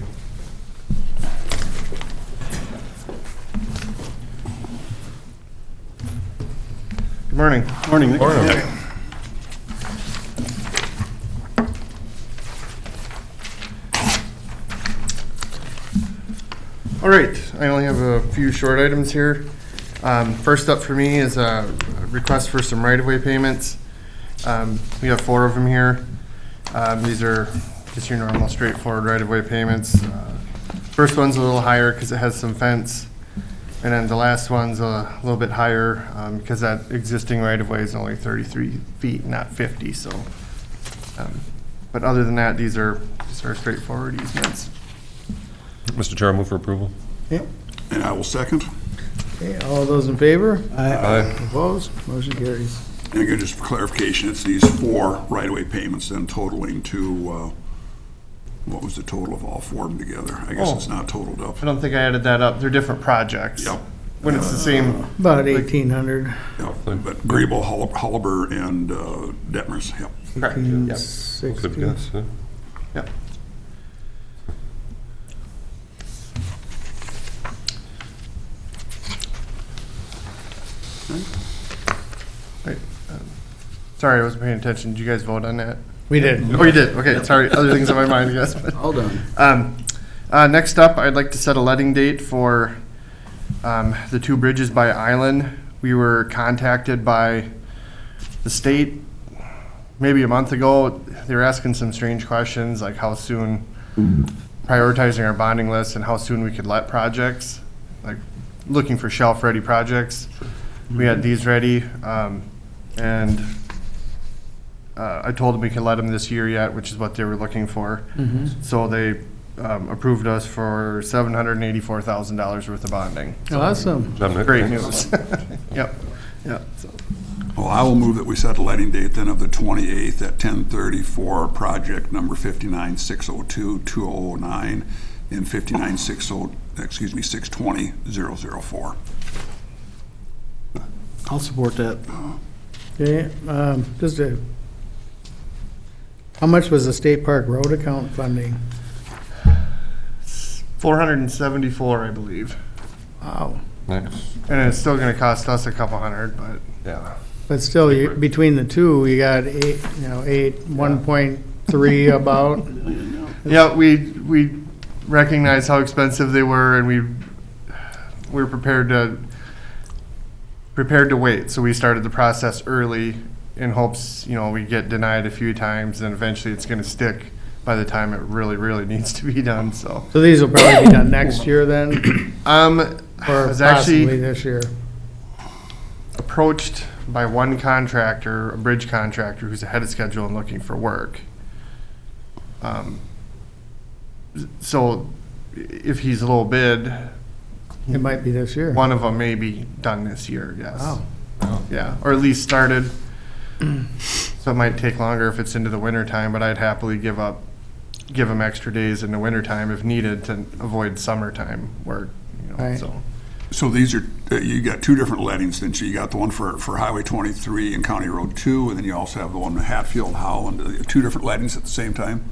Good morning.
Morning.
All right, I only have a few short items here. First up for me is a request for some right-of-way payments. We have 4 of them here. These are just your normal straightforward right-of-way payments. First one's a little higher because it has some fence. And then the last one's a little bit higher because that existing right-of-way is only 33 feet, not 50, so. But other than that, these are straightforward easements.
Mr. Chair, I move for approval.
Okay.
And I will second.
Okay, all those in favor?
Aye.
Opposed? Motion carries.
And again, just for clarification, it's these 4 right-of-way payments then totaling to, what was the total of all 4 of them together? I guess it's not totaled up.
I don't think I added that up. They're different projects.
Yep.
When it's the same,
About 1,800.
Yep. But Grable, Hullaber, and Detmers, yep.
correct, yep.
60.
Good guess, yeah.
Yep. Right. Sorry, I wasn't paying attention. Did you guys vote on that?
We did.
Oh, you did? Okay, sorry. Other things on my mind, I guess. but-
All done.
Next up, I'd like to set a letting date for the 2 bridges by Island. We were contacted by the state maybe a month ago. They were asking some strange questions, like how soon, prioritizing our bonding list and how soon we could let projects, like looking for shelf-ready projects. We had these ready, and I told them we could let them this year yet, which is what they were looking for. So they approved us for $784,000 worth of bonding.
Awesome.
Good job, Nick.
Great
Thanks.
news. Yep, yep. So,
Well, I will move that we set a letting date then of the 28th at 10:30 for project number 59-602-2009 and 620-004.
I'll support that.
Okay, how much was the State Park Road account funding?
474, I believe.
Wow.
Nice.
And it's still gonna cost us a couple hundred, but
Yeah.
But still, between the two, you got 1.3 about.
yeah, we recognize how expensive they were, and we're prepared to wait. So we started the process early in hopes, we get denied a few times, and eventually it's gonna stick by the time it really, really needs to be done, so.
So these will probably be done next year then,
I
or
was
possibly
actually
this year?
approached by one contractor, a bridge contractor, who's ahead of schedule and looking for work. So if he's a little bid,
It might be this year.
one of them may be done this year, yes.
Wow.
Yeah, or at least started. So it might take longer if it's into the winter time, but I'd happily give them extra days in the winter time if needed to avoid summertime work,
Right.
so.
So these are, you got 2 different lettings, then you got the one for Highway 23 and County Road 2, and then you also have the one in Hatfield, Howland, 2 different lettings at the same time?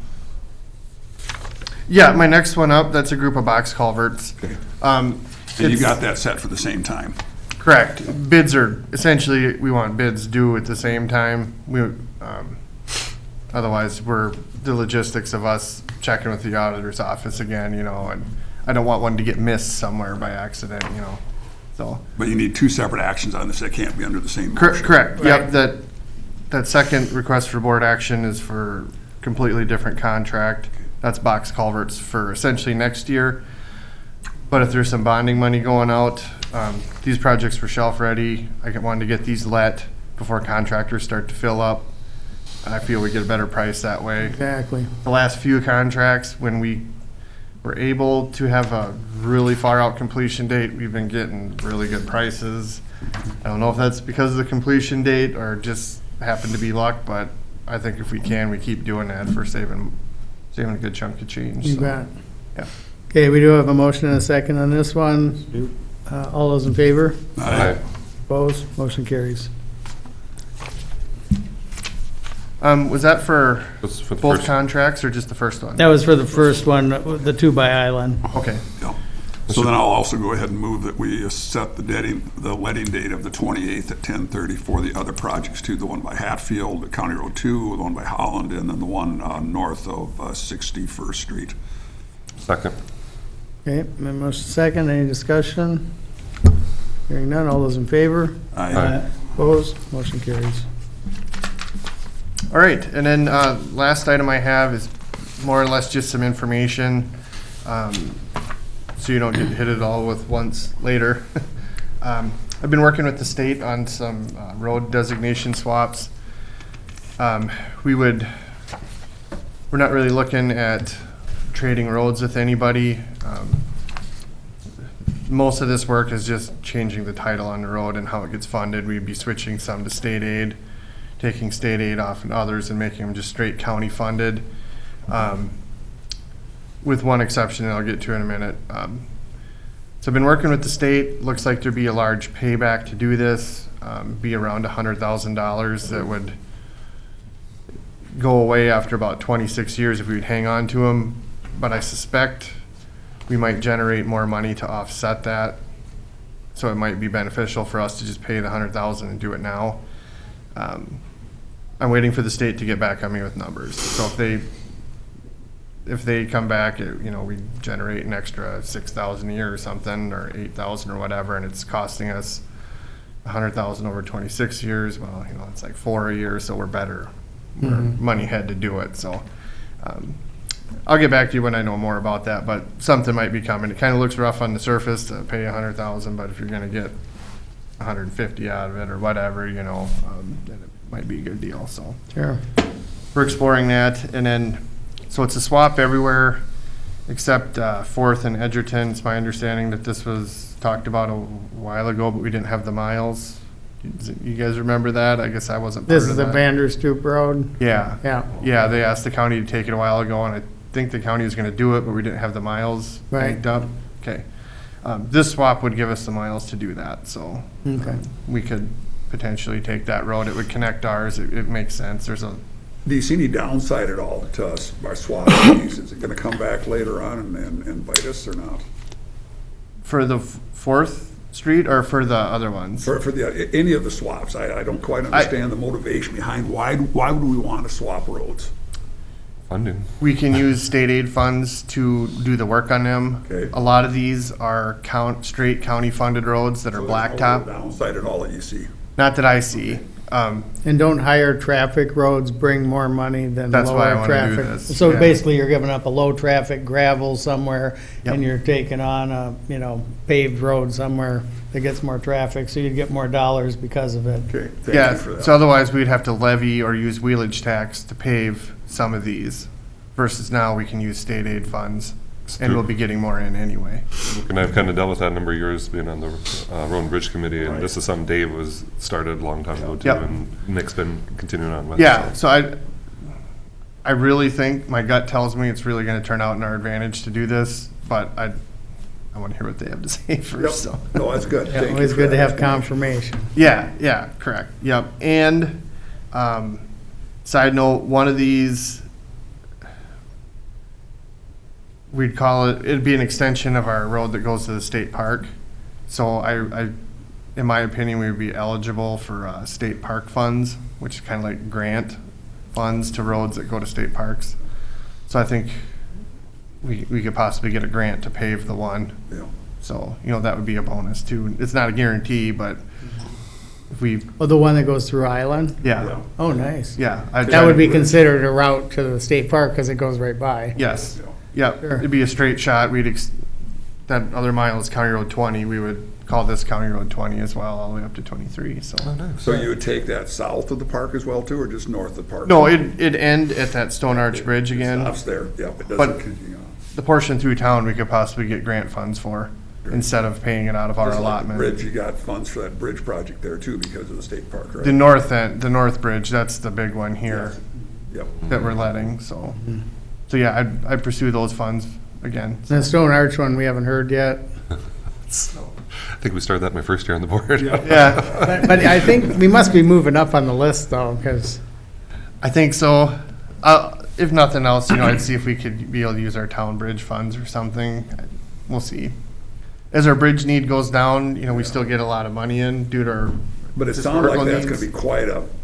Yeah, my next one up, that's a group of box culverts.
Okay. And you
It's-
got that set for the same time?
Correct. Bids are, essentially, we want bids due at the same time. Otherwise, the logistics of us checking with the auditor's office again, and I don't want one to get missed somewhere by accident, so.
But you need 2 separate actions on this, that can't be under the same motion.
Correct, yep, that second request for board action is for completely different contract. That's box culverts for essentially next year. But if there's some bonding money going out, these projects were shelf ready. I wanted to get these let before contractors start to fill up. I feel we get a better price that way.
Exactly.
The last few contracts, when we were able to have a really far out completion date, we've been getting really good prices. I don't know if that's because of the completion date or just happened to be luck, but I think if we can, we keep doing that for saving a good chunk of change.
You
so,
bet.
Yeah.
Okay, we do have a motion and a second on this one. All those in favor?
Aye.
Opposed? Motion carries.
Was that for
That's for the
both
first.
contracts or just the first one?
That was for the first one, the 2 by Island.
Okay.
Yeah. So then I'll also go ahead and move that we set the letting date of the 28th at 10:30 for the other projects too, the one by Hatfield, the County Road 2, the one by Holland, and then the one north of 61st Street.
Second.
Okay, motion second, any discussion? Hearing none, all those in favor?
Aye.
Opposed? Motion carries.
All right, and then last item I have is more or less just some information, so you don't get hit it all with once later. I've been working with the state on some road designation swaps. We're not really looking at trading roads with anybody. Most of this work is just changing the title on the road and how it gets funded. We'd be switching some to state aid, taking state aid off and others and making them just straight county funded. With one exception that I'll get to in a minute. So I've been working with the state. Looks like there'd be a large payback to do this, be around $100,000 that would go away after about 26 years if we would hang on to them. But I suspect we might generate more money to offset that. So it might be beneficial for us to just pay the $100,000 and do it now. I'm waiting for the state to get back on me with numbers. So if they come back, we generate an extra $6,000 a year or something, or $8,000 or whatever, and it's costing us $100,000 over 26 years. Well, it's like $4 a year, so we're better. We're money ahead to do it. So I'll get back to you when I know more about that. But something might be coming. It kind of looks rough on the surface to pay $100,000, but if you're going to get 150 out of it or whatever, then it might be a good deal. So
Sure.
we're exploring that, and then. So it's a swap everywhere except 4th and Edgerton. It's my understanding that this was talked about a while ago, but we didn't have the miles. You guys remember that? I guess I wasn't part
This
of
is the
that.
Vanderstoop Road?
Yeah.
Yeah.
Yeah, they asked the county to take it a while ago, and I think the county was going to do it, but we didn't have the miles
Right.
banked up. Okay. This swap would give us the miles to do that, so
Okay.
we could potentially take that road. It would connect ours. It makes sense.
Do you see any downside at all to us by swapping these? Is it going to come back later on and bite us or not?
For the 4th Street or for the other ones?
For any of the swaps, I don't quite understand the motivation behind why would we want to swap roads?
Funding.
We can use state aid funds to do the work on them.
Okay.
A lot of these are straight county funded roads that are
So there's
blacktop.
no downside at all that you see?
Not that I see.
And don't higher traffic roads bring more money than
That's why I
lower
wanna do
traffic?
this,
So
yeah.
basically, you're giving up a low traffic gravel somewhere, and
Yep.
you're taking on a, paved road somewhere that gets more traffic, so you'd get more dollars because of it.
Okay, thank
Yeah,
you for that.
so otherwise we'd have to levy or use wheelage tax to pave some of these. Versus now we can use state aid funds and we'll be getting more in anyway.
And I've kind of dealt with that a number of years being on the Road and Bridge Committee, and this is something Dave was started a long time ago too,
Yep.
and Nick's been continuing on with.
Yeah, so I really think, my gut tells me it's really gonna turn out in our advantage to do this, but I wanna hear what they have to say
Yep.
first, so.
No, that's good.
Yeah,
Thank you
always
for
good to
that
have
explanation.
confirmation.
Yeah, correct, yep. And, side note, one of these, we'd call it'd be an extension of our road that goes to the state park. So in my opinion, we would be eligible for state park funds, which is kind of like grant funds to roads that go to state parks. So I think we could possibly get a grant to pave the one.
Yeah.
So, that would be a bonus too. It's not a guarantee, but if we,
Oh, the one that goes through Island?
yeah,
Oh, nice.
yeah.
That would be considered a route to the state park, because it goes right by.
Yes,
Yeah.
yeah,
Sure.
it'd be a straight shot. That other mile is County Road 20. We would call this County Road 20 as well, all the way up to 23, so.
So you would take that south of the park as well too, or just north of the park?
No, it'd end at that Stone Arch Bridge
It
again.
stops there, yep, it
But-
doesn't continue on.
The portion through town, we could possibly get grant funds for, instead of paying it out of our
Just like the
allotment.
bridge, you got funds for that bridge project there too because of the state park, right?
The north bridge, that's the big one here.
Yep.
that we're letting, so. So yeah, I'd pursue those funds again.
The Stone Arch one, we haven't heard yet.
I think we started that my first year on the board.
Yeah,
But I think we must be moving up on the list though, because,
I think so. If nothing else, I'd see if we could be able to use our town bridge funds or something. We'll see. As our bridge need goes down, we still get a lot of money in due to our.
But it sounds like
historical
that's gonna
needs.
be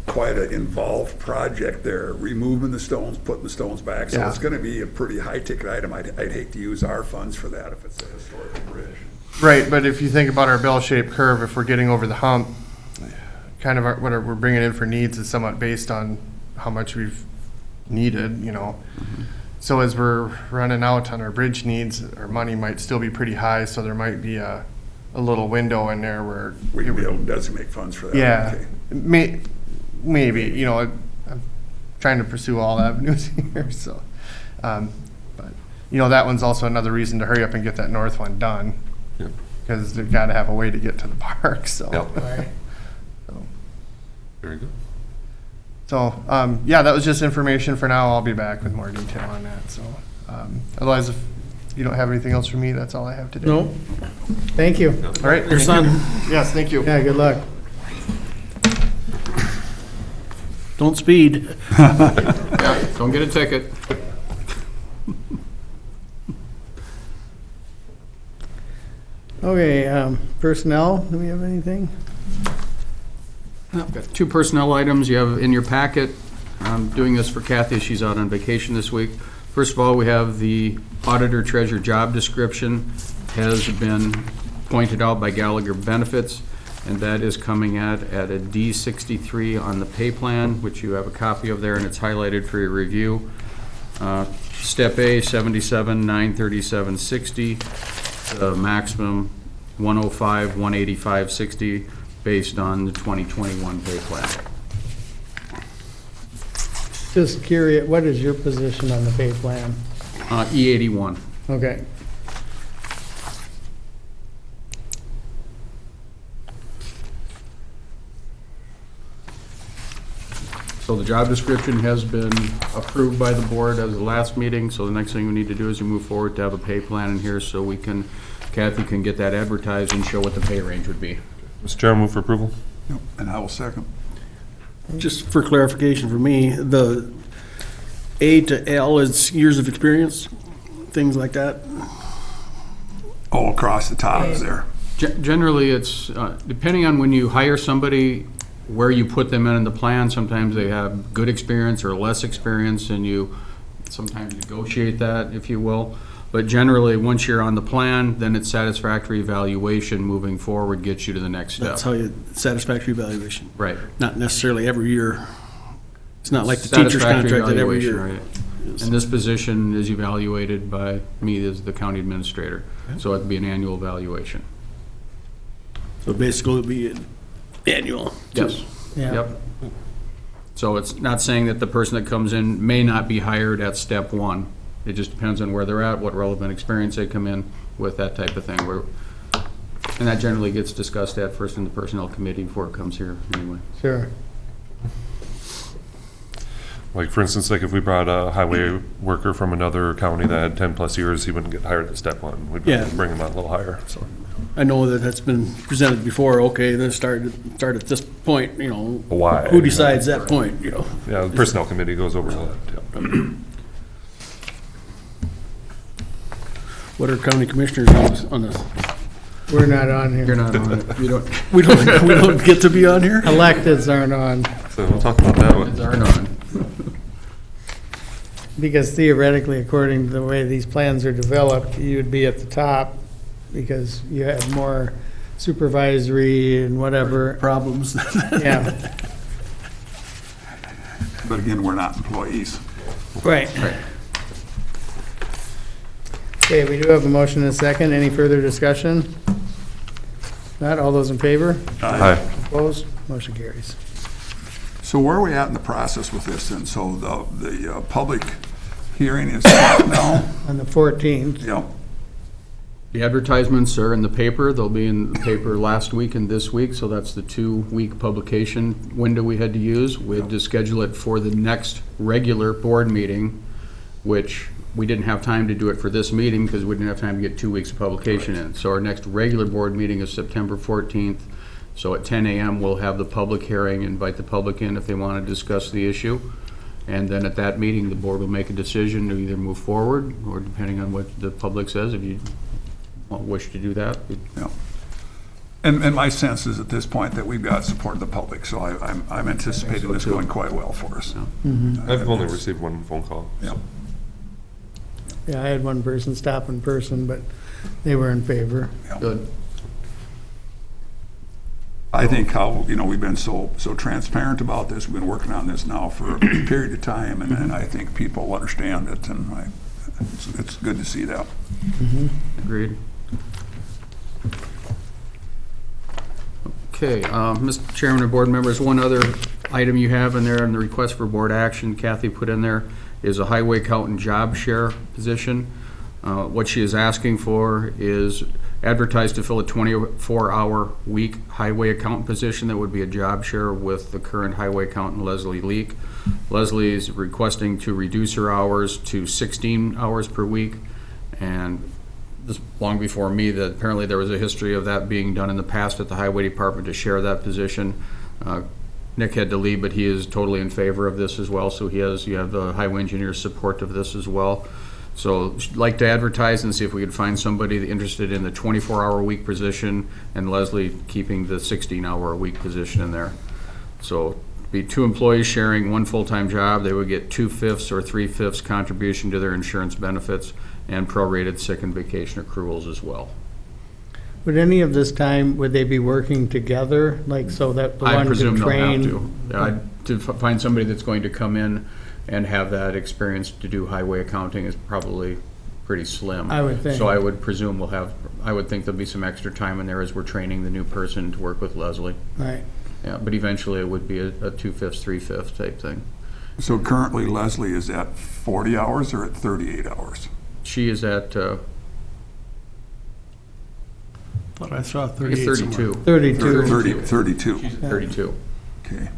quite an involved project there, removing the stones, putting the stones back. So
Yeah.
it's gonna be a pretty high-ticket item. I'd hate to use our funds for that if it's a historical bridge.
Right, but if you think about our bell-shaped curve, if we're getting over the hump, kind of what we're bringing in for needs is somewhat based on how much we've needed, So as we're running out on our bridge needs, our money might still be pretty high, so there might be a little window in there where.
We can be able to designate funds for that.
Yeah,
Okay.
maybe, I'm trying to pursue all avenues here, so. But, that one's also another reason to hurry up and get that north one done.
Yep.
Because they've got to have a way to get to the park, so.
Yep.
right,
Very good.
So, yeah, that was just information for now. I'll be back with more detail on that, so. Otherwise, if you don't have anything else for me, that's all I have today.
no, thank you.
All right.
Your son.
Yes, thank you.
Yeah, good luck.
Don't speed.
Yeah, don't get a ticket.
Okay, personnel, do we have anything?
I've got two personnel items you have in your packet. I'm doing this for Kathy. She's out on vacation this week. First of all, we have the auditor treasurer job description has been pointed out by Gallagher Benefits, and that is coming at a D63 on the pay plan, which you have a copy of there, and it's highlighted for your review. Step A, 77,937.60, the maximum 105, 185.60, based on the 2021 pay plan.
Just curious, what is your position on the pay plan?
E81.
Okay.
So the job description has been approved by the board as the last meeting, so the next thing we need to do is to move forward to have a pay plan in here so we can, Kathy can get that advertised and show what the pay range would be.
Mr. Chair, move for approval.
Yep, and I will second.
Just for clarification for me, the A to L is years of experience, things like that?
All across the top is there.
Generally, it's, depending on when you hire somebody, where you put them in the plan, sometimes they have good experience or less experience, and you sometimes negotiate that, if you will. But generally, once you're on the plan, then it's satisfactory evaluation moving forward gets you to the next step.
That's how you, satisfactory evaluation,
Right.
not necessarily every year. It's not like the teacher's
Satisfactory
contract that every
evaluation,
year.
right. And this position is evaluated by me as the county administrator, so it'd be an annual evaluation.
So basically it'll be an annual.
Yes.
Yeah.
Yep. So it's not saying that the person that comes in may not be hired at step one. It just depends on where they're at, what relevant experience they come in with, that type of thing. And that generally gets discussed at first in the personnel committee before it comes here anyway.
Sure.
Like, for instance, like if we brought a highway worker from another county that had 10-plus years, he wouldn't get hired at step one. We'd
Yeah.
bring him out a little higher, so.
I know that that's been presented before, okay, then start at this point,
Why?
who decides that point,
Yeah, the personnel committee goes over that, yeah.
What are county commissioners on this?
We're not on here.
You're not on it. You don't,
We don't get to be on here?
Electeds aren't on,
So we'll talk about that
it's
one.
are on.
because theoretically, according to the way these plans are developed, you would be at the top because you have more supervisory and whatever.
Problems.
Yeah,
But again, we're not employees.
right.
Right.
Okay, we do have a motion and a second. Any further discussion? Not, all those in favor?
Hi.
Opposed? Motion carries.
So where are we at in the process with this then? So the public hearing is now?
On the 14th,
Yep.
The advertisements are in the paper. They'll be in the paper last week and this week, so that's the 2-week publication window we had to use. We had to schedule it for the next regular board meeting, which we didn't have time to do it for this meeting because we didn't have time to get 2 weeks of publication in. So our next regular board meeting is September 14th. So at 10 a.m. we'll have the public hearing, invite the public in if they want to discuss the issue. And then at that meeting, the board will make a decision to either move forward or, depending on what the public says, if you wish to do that.
Yeah. And my sense is at this point that we've got support of the public, so I'm anticipating this going quite well for us.
I've only received one phone call.
Yeah.
Yeah, I had one person stop in person, but they were in favor.
Good.
I think how, we've been so transparent about this, we've been working on this now for a period of time, and I think people understand it, and it's good to see that.
Agreed. Okay, Mr. Chairman and board members, one other item you have in there in the request for board action, Kathy put in there, is a highway accountant job share position. What she is asking for is advertised to fill a 24-hour week highway accountant position that would be a job share with the current highway accountant, Leslie Leak. Leslie is requesting to reduce her hours to 16 hours per week, and this long before me, that apparently there was a history of that being done in the past at the highway department to share that position. Nick had to leave, but he is totally in favor of this as well, so you have the highway engineer's support of this as well. So I'd like to advertise and see if we could find somebody interested in the 24-hour week position, and Leslie keeping the 16-hour-a-week position in there. So be 2 employees sharing 1 full-time job. They would get 2/5 or 3/5 contribution to their insurance benefits and prorated sick and vacation accruals as well.
Would any of this time, would they be working together, like, so that the
I
one
presume
could
they'll have
train?
to. Yeah, to find somebody that's going to come in and have that experience to do highway accounting is probably pretty slim.
I would think.
So I would presume I would think there'll be some extra time in there as we're training the new person to work with Leslie.
Right.
Yeah, but eventually it would be a 2/5, 3/5 type thing.
So currently Leslie is at 40 hours or at 38 hours?
She is at,
But I saw
I think 32.
32.
32.
She's at 32.
Okay.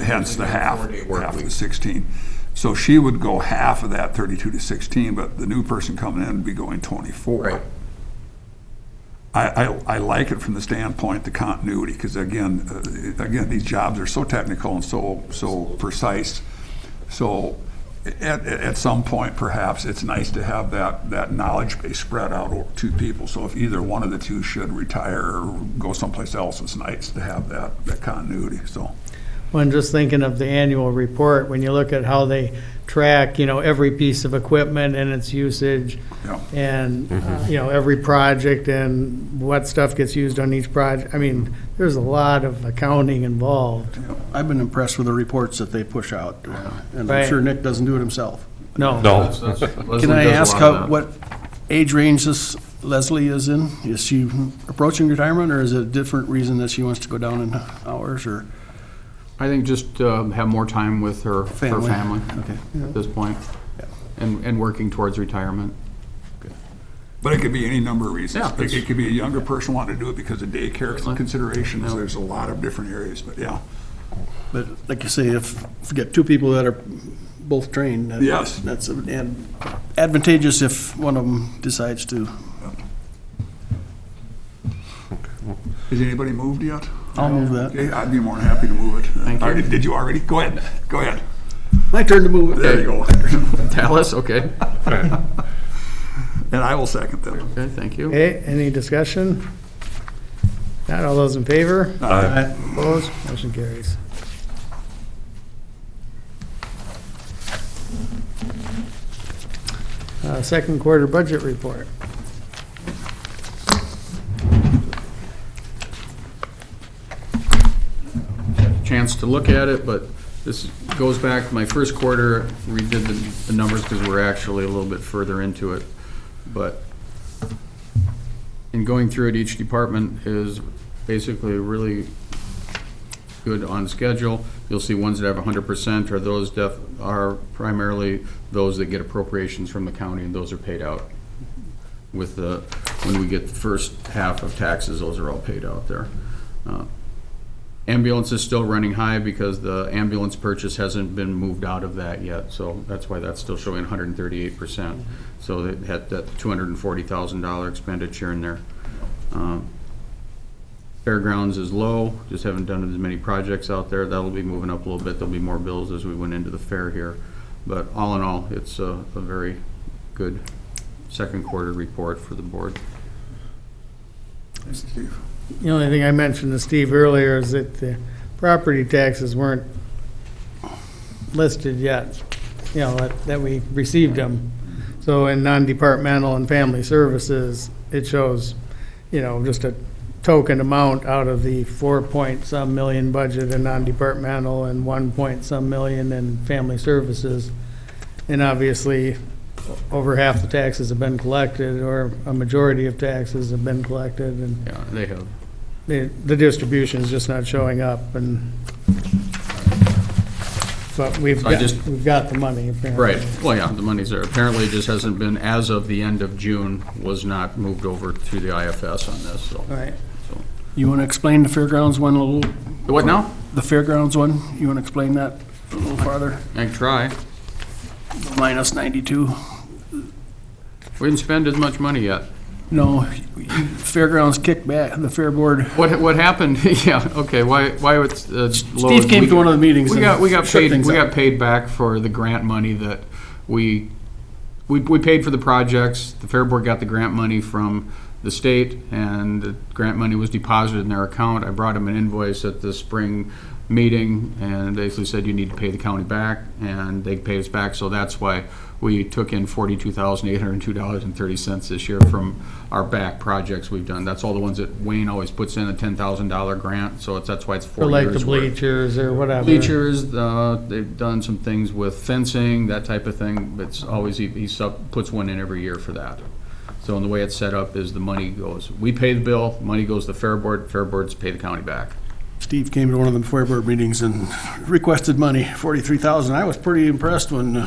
Hence the half
Work
of
week.
the 16. So she would go half of that 32 to 16, but the new person coming in would be going 24.
Right.
I like it from the standpoint, the continuity, because again, these jobs are so technical and so precise. So at some point, perhaps, it's nice to have that knowledge base spread out over 2 people. So if either one of the 2 should retire or go someplace else, it's nice to have that continuity, so.
When just thinking of the annual report, when you look at how they track, every piece of equipment and its usage,
Yeah.
and, every project and what stuff gets used on each project, I mean, there's a lot of accounting involved.
I've been impressed with the reports that they push out, and
Right.
I'm sure Nick doesn't do it himself.
No.
No.
Can I ask what age range this Leslie is in? Is she approaching retirement, or is it a different reason that she wants to go down in hours, or?
I think just have more time with her family
Okay.
at this point, and working towards retirement.
But it could be any number of reasons.
Yeah,
It could be a younger person wanting to do it because of daycare
Certainly.
considerations.
Yeah.
There's a lot of different areas, but yeah.
But like you say, if you get 2 people that are both trained,
Yes.
that's advantageous if one of them decides to.
Has anybody moved yet?
I'll move that.
Okay, I'd be more than happy to move it.
Thank you.
Did you already? Go ahead. Go ahead.
My turn to move it.
There you go.
Dallas, okay.
And I will second that.
Okay, thank you.
Okay, any discussion? Not all those in favor?
Aye.
Opposed? Motion carries. Second quarter budget report.
Chance to look at it, but this goes back to my first quarter. We did the numbers because we're actually a little bit further into it. But in going through it, each department is basically really good on schedule. You'll see ones that have 100% are those are primarily those that get appropriations from the county, and those are paid out with the when we get the first half of taxes, those are all paid out there. Ambulance is still running high because the ambulance purchase hasn't been moved out of that yet, so that's why that's still showing 138%. So they had that $240,000 expenditure in there. Fairgrounds is low, just haven't done as many projects out there. That'll be moving up a little bit. There'll be more bills as we went into the fair here. But all in all, it's a very good second quarter report for the board.
Thanks, Steve.
The only thing I mentioned to Steve earlier is that the property taxes weren't listed yet, that we received them. So in non-departmental and family services, it shows, just a token amount out of the 4-point-some million budget in non-departmental and 1-point-some million in family services. And obviously, over half the taxes have been collected, or a majority of taxes have been collected, and
Yeah, they have.
the distribution is just not showing up, but we've
So I just-
got the money apparently.
Right, well, yeah, the money's there. Apparently, it just hasn't been, as of the end of June, was not moved over to the IFS on this, so.
All right.
You want to explain the fairgrounds one a little?
What now?
The fairgrounds one, you want to explain that a little farther?
I can try.
Minus 92.
We didn't spend as much money yet.
No, fairgrounds kicked back, the fair board.
What happened? Yeah, okay, why it's low?
Steve came to one of the meetings.
We got
shook
paid,
things
we
up.
got paid back for the grant money that we paid for the projects. The fair board got the grant money from the state, and the grant money was deposited in their account. I brought them an invoice at the spring meeting, and they basically said you need to pay the county back, and they paid us back, so that's why we took in $42,802.30 this year from our back projects we've done. That's all the ones that Wayne always puts in, a $10,000 grant, so that's why it's 4
For
years
like the
worth.
bleachers or whatever.
Bleachers, they've done some things with fencing, that type of thing. It's always, he puts one in every year for that. So in the way it's set up is the money goes, we pay the bill, money goes to the fair boards pay the county back.
Steve came to one of the fair board meetings and requested money, $43,000. I was pretty impressed when,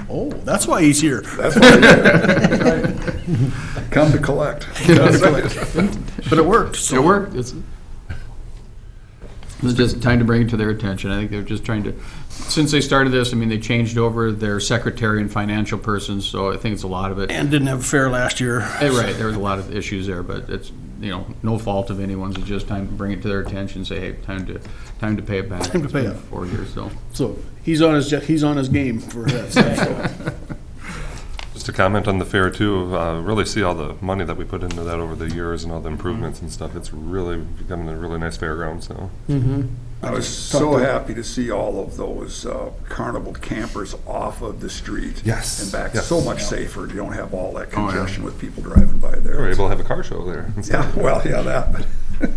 oh, that's why he's here.
That's why come to collect.
But it worked. So.
It worked. It's just time to bring it to their attention. I think they're just trying to, since they started this, I mean, they changed over their secretary and financial person, so I think it's a lot of it.
And didn't have a fair last year.
Right, there was a lot of issues there, but it's, no fault of anyone's. It's just time to bring it to their attention, say, hey, time to pay it back.
Time to pay
It's
it.
been 4 years, so.
So he's on his game for that stuff. So.
Just to comment on the fair too, really see all the money that we put into that over the years and all the improvements and stuff. It's really becoming a really nice fairgrounds now.
I was so happy to see all of those carnival campers off of the street.
Yes,
And back
yes.
so much safer. You don't have all that
Oh, yeah.
congestion with people driving by there.
We're able to have a car show there.
Yeah, well, yeah, that, but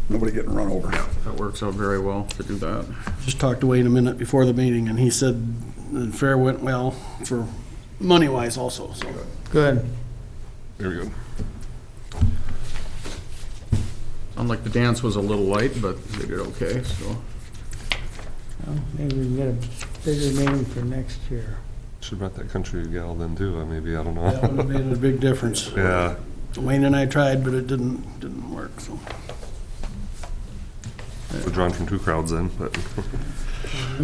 nobody getting run over.
That works out very well to do that.
Just talked to Wayne a minute before the meeting, and he said the fair went well for money-wise also. So.
Good.
Very good.
Sounded like the dance was a little light, but they did okay, so.
Well, maybe we can get a bigger name for next year.
Should've brought that country gal then too, maybe, I don't
That would
know.
have made a big difference.
Yeah,
Wayne and I tried, but it didn't work. So.
we're drawn from two crowds then, but.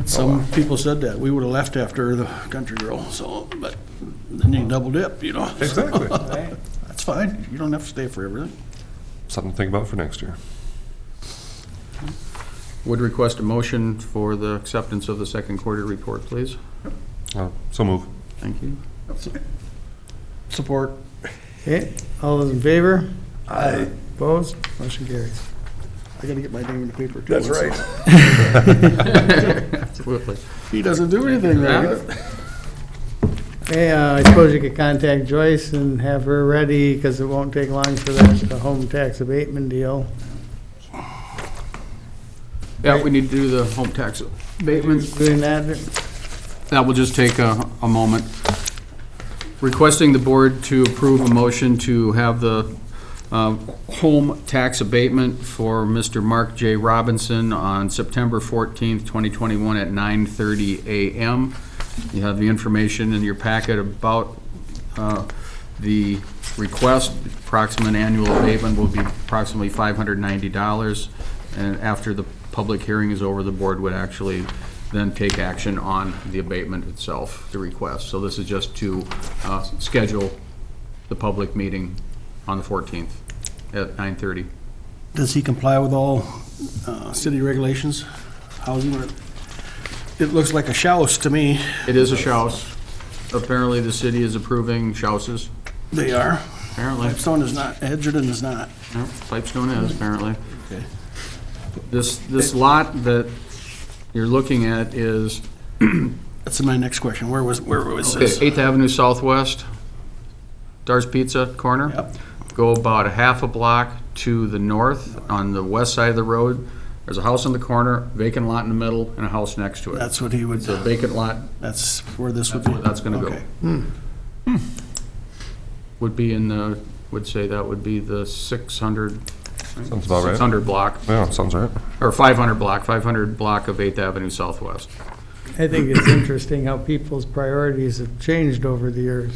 Some people said that we would have left after the country girl. So, but then you double dip,
Exactly.
That's fine. You don't have to stay for everything.
Something to think about for next year.
Would request a motion for the acceptance of the second quarter report, please.
So move.
Thank you.
Support.
Okay, all those in favor?
Aye.
Opposed? Motion carries.
I got to get my name in the paper too.
That's
so.
right.
Absolutely.
He doesn't do anything right.
Hey, I suppose you could contact Joyce and have her ready, because it won't take long for the home tax abatement deal.
Yeah, we need to do the home tax abatement.
Doing that,
That will just take a moment. Requesting the board to approve a motion to have the home tax abatement for Mr. Mark J. Robinson on September 14th, 2021 at 9:30 a.m. You have the information in your packet about the request. Approximate annual abatement will be approximately $590. And after the public hearing is over, the board would actually then take action on the abatement itself, the request. So this is just to schedule the public meeting on the 14th at 9:30.
Does he comply with all city regulations, housing? It looks like a house to me.
It is a house. Apparently, the city is approving houses.
They are.
Apparently.
Pipestone is not, Edgerton is not.
No, Pipestone is, apparently.
Okay.
This lot that you're looking at is,
That's my next question. Where was
okay,
this?
8th Avenue Southwest, Dar's Pizza corner.
Yep.
Go about a half a block to the north on the west side of the road. There's a house on the corner, vacant lot in the middle, and a house next to it.
That's what he would,
It's a vacant lot.
that's where this would
That's
be?
where that's gonna go.
Okay.
Would be in the, would say that would be the 600.
Sounds about right.
600 block,
Yeah, sounds right.
or 500 block of 8th Avenue Southwest.
I think it's interesting how people's priorities have changed over the years.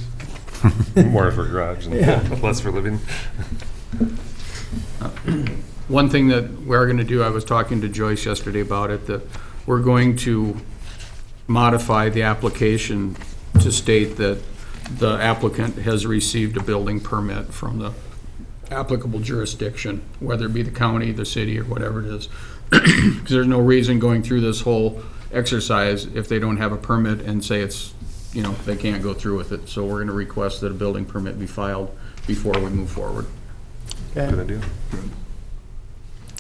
More for garage and less for living.
One thing that we're going to do, I was talking to Joyce yesterday about it, that we're going to modify the application to state that the applicant has received a building permit from the applicable jurisdiction, whether it be the county, the city, or whatever it is. Because there's no reason going through this whole exercise if they don't have a permit and say it's, you know, they can't go through with it. So we're going to request that a building permit be filed before we move forward.
Okay.
Good idea.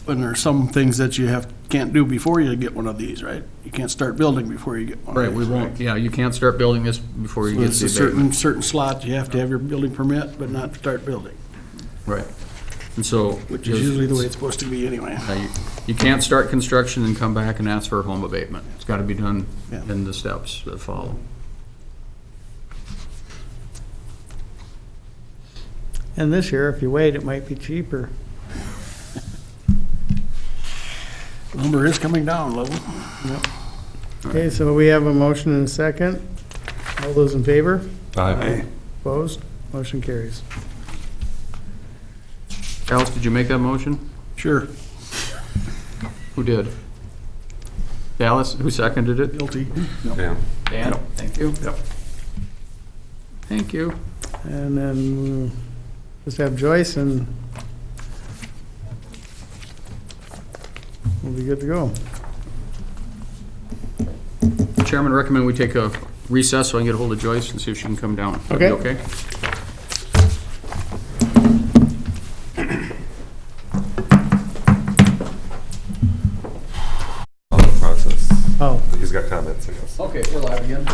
And there are some things that you can't do before you get one of these, right? You can't start building before you get one of
Right,
these.
we won't, yeah, you can't start building this before you
So
get
it's
the
a
abatement.
certain slot, you have to have your building permit, but not start building,
Right. And so.
which is usually the way it's supposed to be anyway.
You can't start construction and come back and ask for a home abatement. It's got to be done
Yeah.
in the steps that follow.
And this year, if you wait, it might be cheaper.
Lumber is coming down a little.
Okay, so we have a motion and a second. All those in favor?
Aye.
Opposed? Motion carries.
Alice, did you make that motion?
Sure,
Who did? Alice, who seconded it?
guilty.
Dan.
Dan, thank you.
Yep.
Thank you.
And then we'll just have Joyce and we'll be good to go.
Chairman, recommend we take a recess so I can get a hold of Joyce and see if she can come down. That'd be
Okay.
Okay?
On the process.
Oh,
He's got comments, I guess.
Okay, we're live again.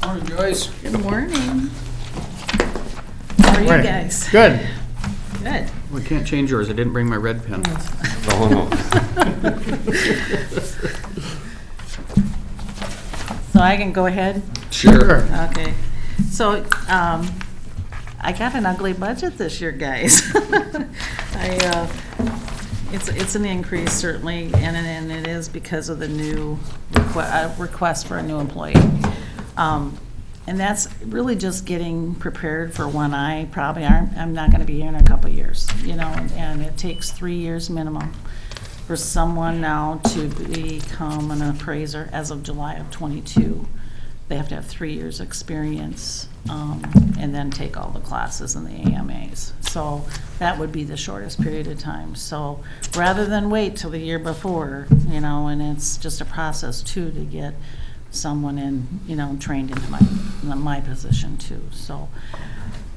Morning, Joyce.
Good morning. How are you
Morning.
guys?
good.
Good.
We can't change yours. I didn't bring my red pen.
Oh, no.
So I can go ahead?
Sure.
Okay. So, I got an ugly budget this year, guys. It's an increase certainly, and it is because of the new request for a new employee. And that's really just getting prepared for when I'm not gonna be here in a couple of years, you know, and it takes 3 years minimum for someone now to become an appraiser as of July of '22. They have to have 3 years' experience, and then take all the classes and the AMAs. So that would be the shortest period of time. So rather than wait till the year before, you know, and it's just a process too to get someone in, you know, trained into my position too. So,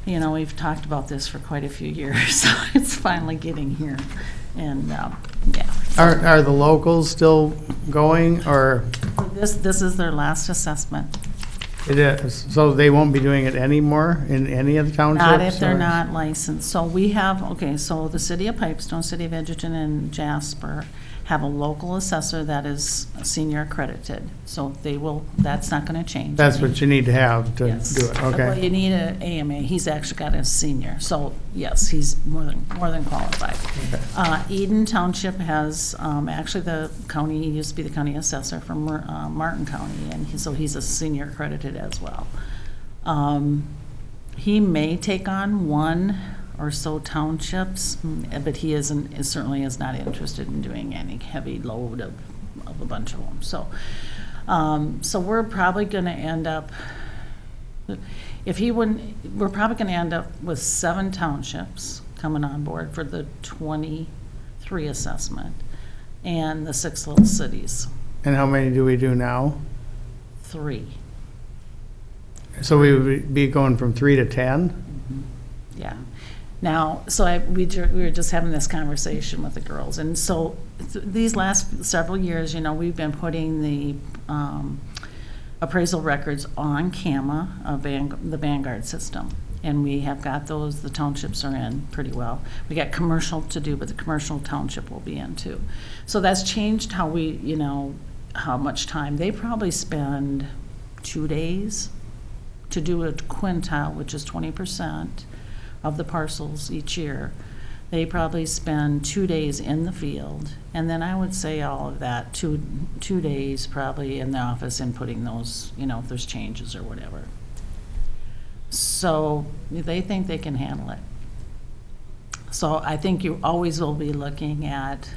you know, we've talked about this for quite a few years, so it's finally getting here. And, yeah.
Are the locals still going, or
This is their last assessment.
it is, so they won't be doing it anymore in any of the townships?
Not if they're
or-
not licensed. So we have, okay, so the city of Pipestone, city of Edgerton, and Jasper have a local assessor that is senior accredited. So that's not gonna change.
That's what you need to have to
Yes.
do it,
Well,
okay.
you need an AMA. He's actually got a senior, so yes, he's more than qualified. Eden Township has, actually the county, he used to be the county assessor from Martin County, and so he's a senior accredited as well. He may take on one or so townships, but he certainly is not interested in doing any heavy load of a bunch of them. So we're probably going to end up, we're probably going to end up with 7 townships coming on board for the 23 assessment and the 6 little cities,
And how many do we do now?
3.
So we would be going from 3 to 10?
Yeah. Now, so we were just having this conversation with the girls, and so these last several years, we've been putting the appraisal records on CAMA, the Vanguard system, and we have got those. The townships are in pretty well. We got commercial to do, but the commercial township will be in too. So that's changed how we, how much time they probably spend. 2 days to do a quintile, which is 20% of the parcels each year. They probably spend 2 days in the field, and then I would say all of that, two days probably in the office inputting those, if there's changes or whatever. So they think they can handle it. So I think you always will be looking at,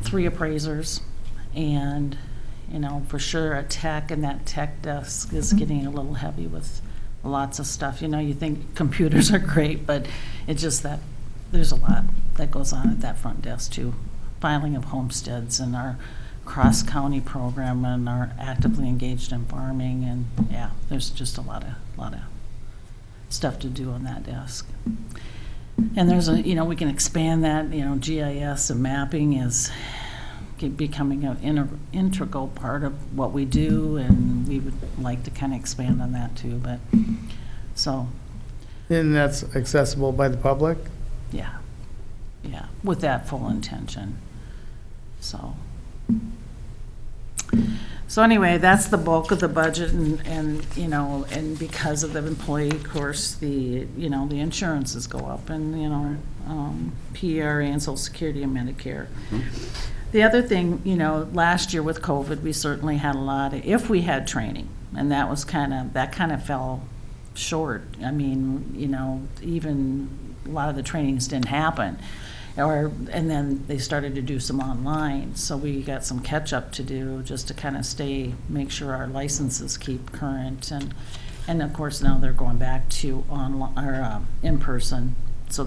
3 appraisers and, for sure a tech, and that tech desk is getting a little heavy with lots of stuff. You think computers are great, but it's just that there's a lot that goes on at that front desk too. Filing of homesteads and our cross-county program and our actively engaged in farming, and yeah, there's just a lot of stuff to do on that desk. And there's we can expand that, GIS and mapping is becoming an integral part of what we do, and we would like to kind of expand on that too, but so.
And that's accessible by the public?
Yeah, with that full intention, so. So anyway, that's the bulk of the budget, and because of the employee, of course, the insurances go up, and, PRA and Social Security and Medicare. The other thing, last year with COVID, we certainly had a lot of, if we had training, and that kind of fell short. I mean, even a lot of the trainings didn't happen. And then they started to do some online, so we got some catch up to do just to kind of make sure our licenses keep current, and of course now they're going back to online or in person, so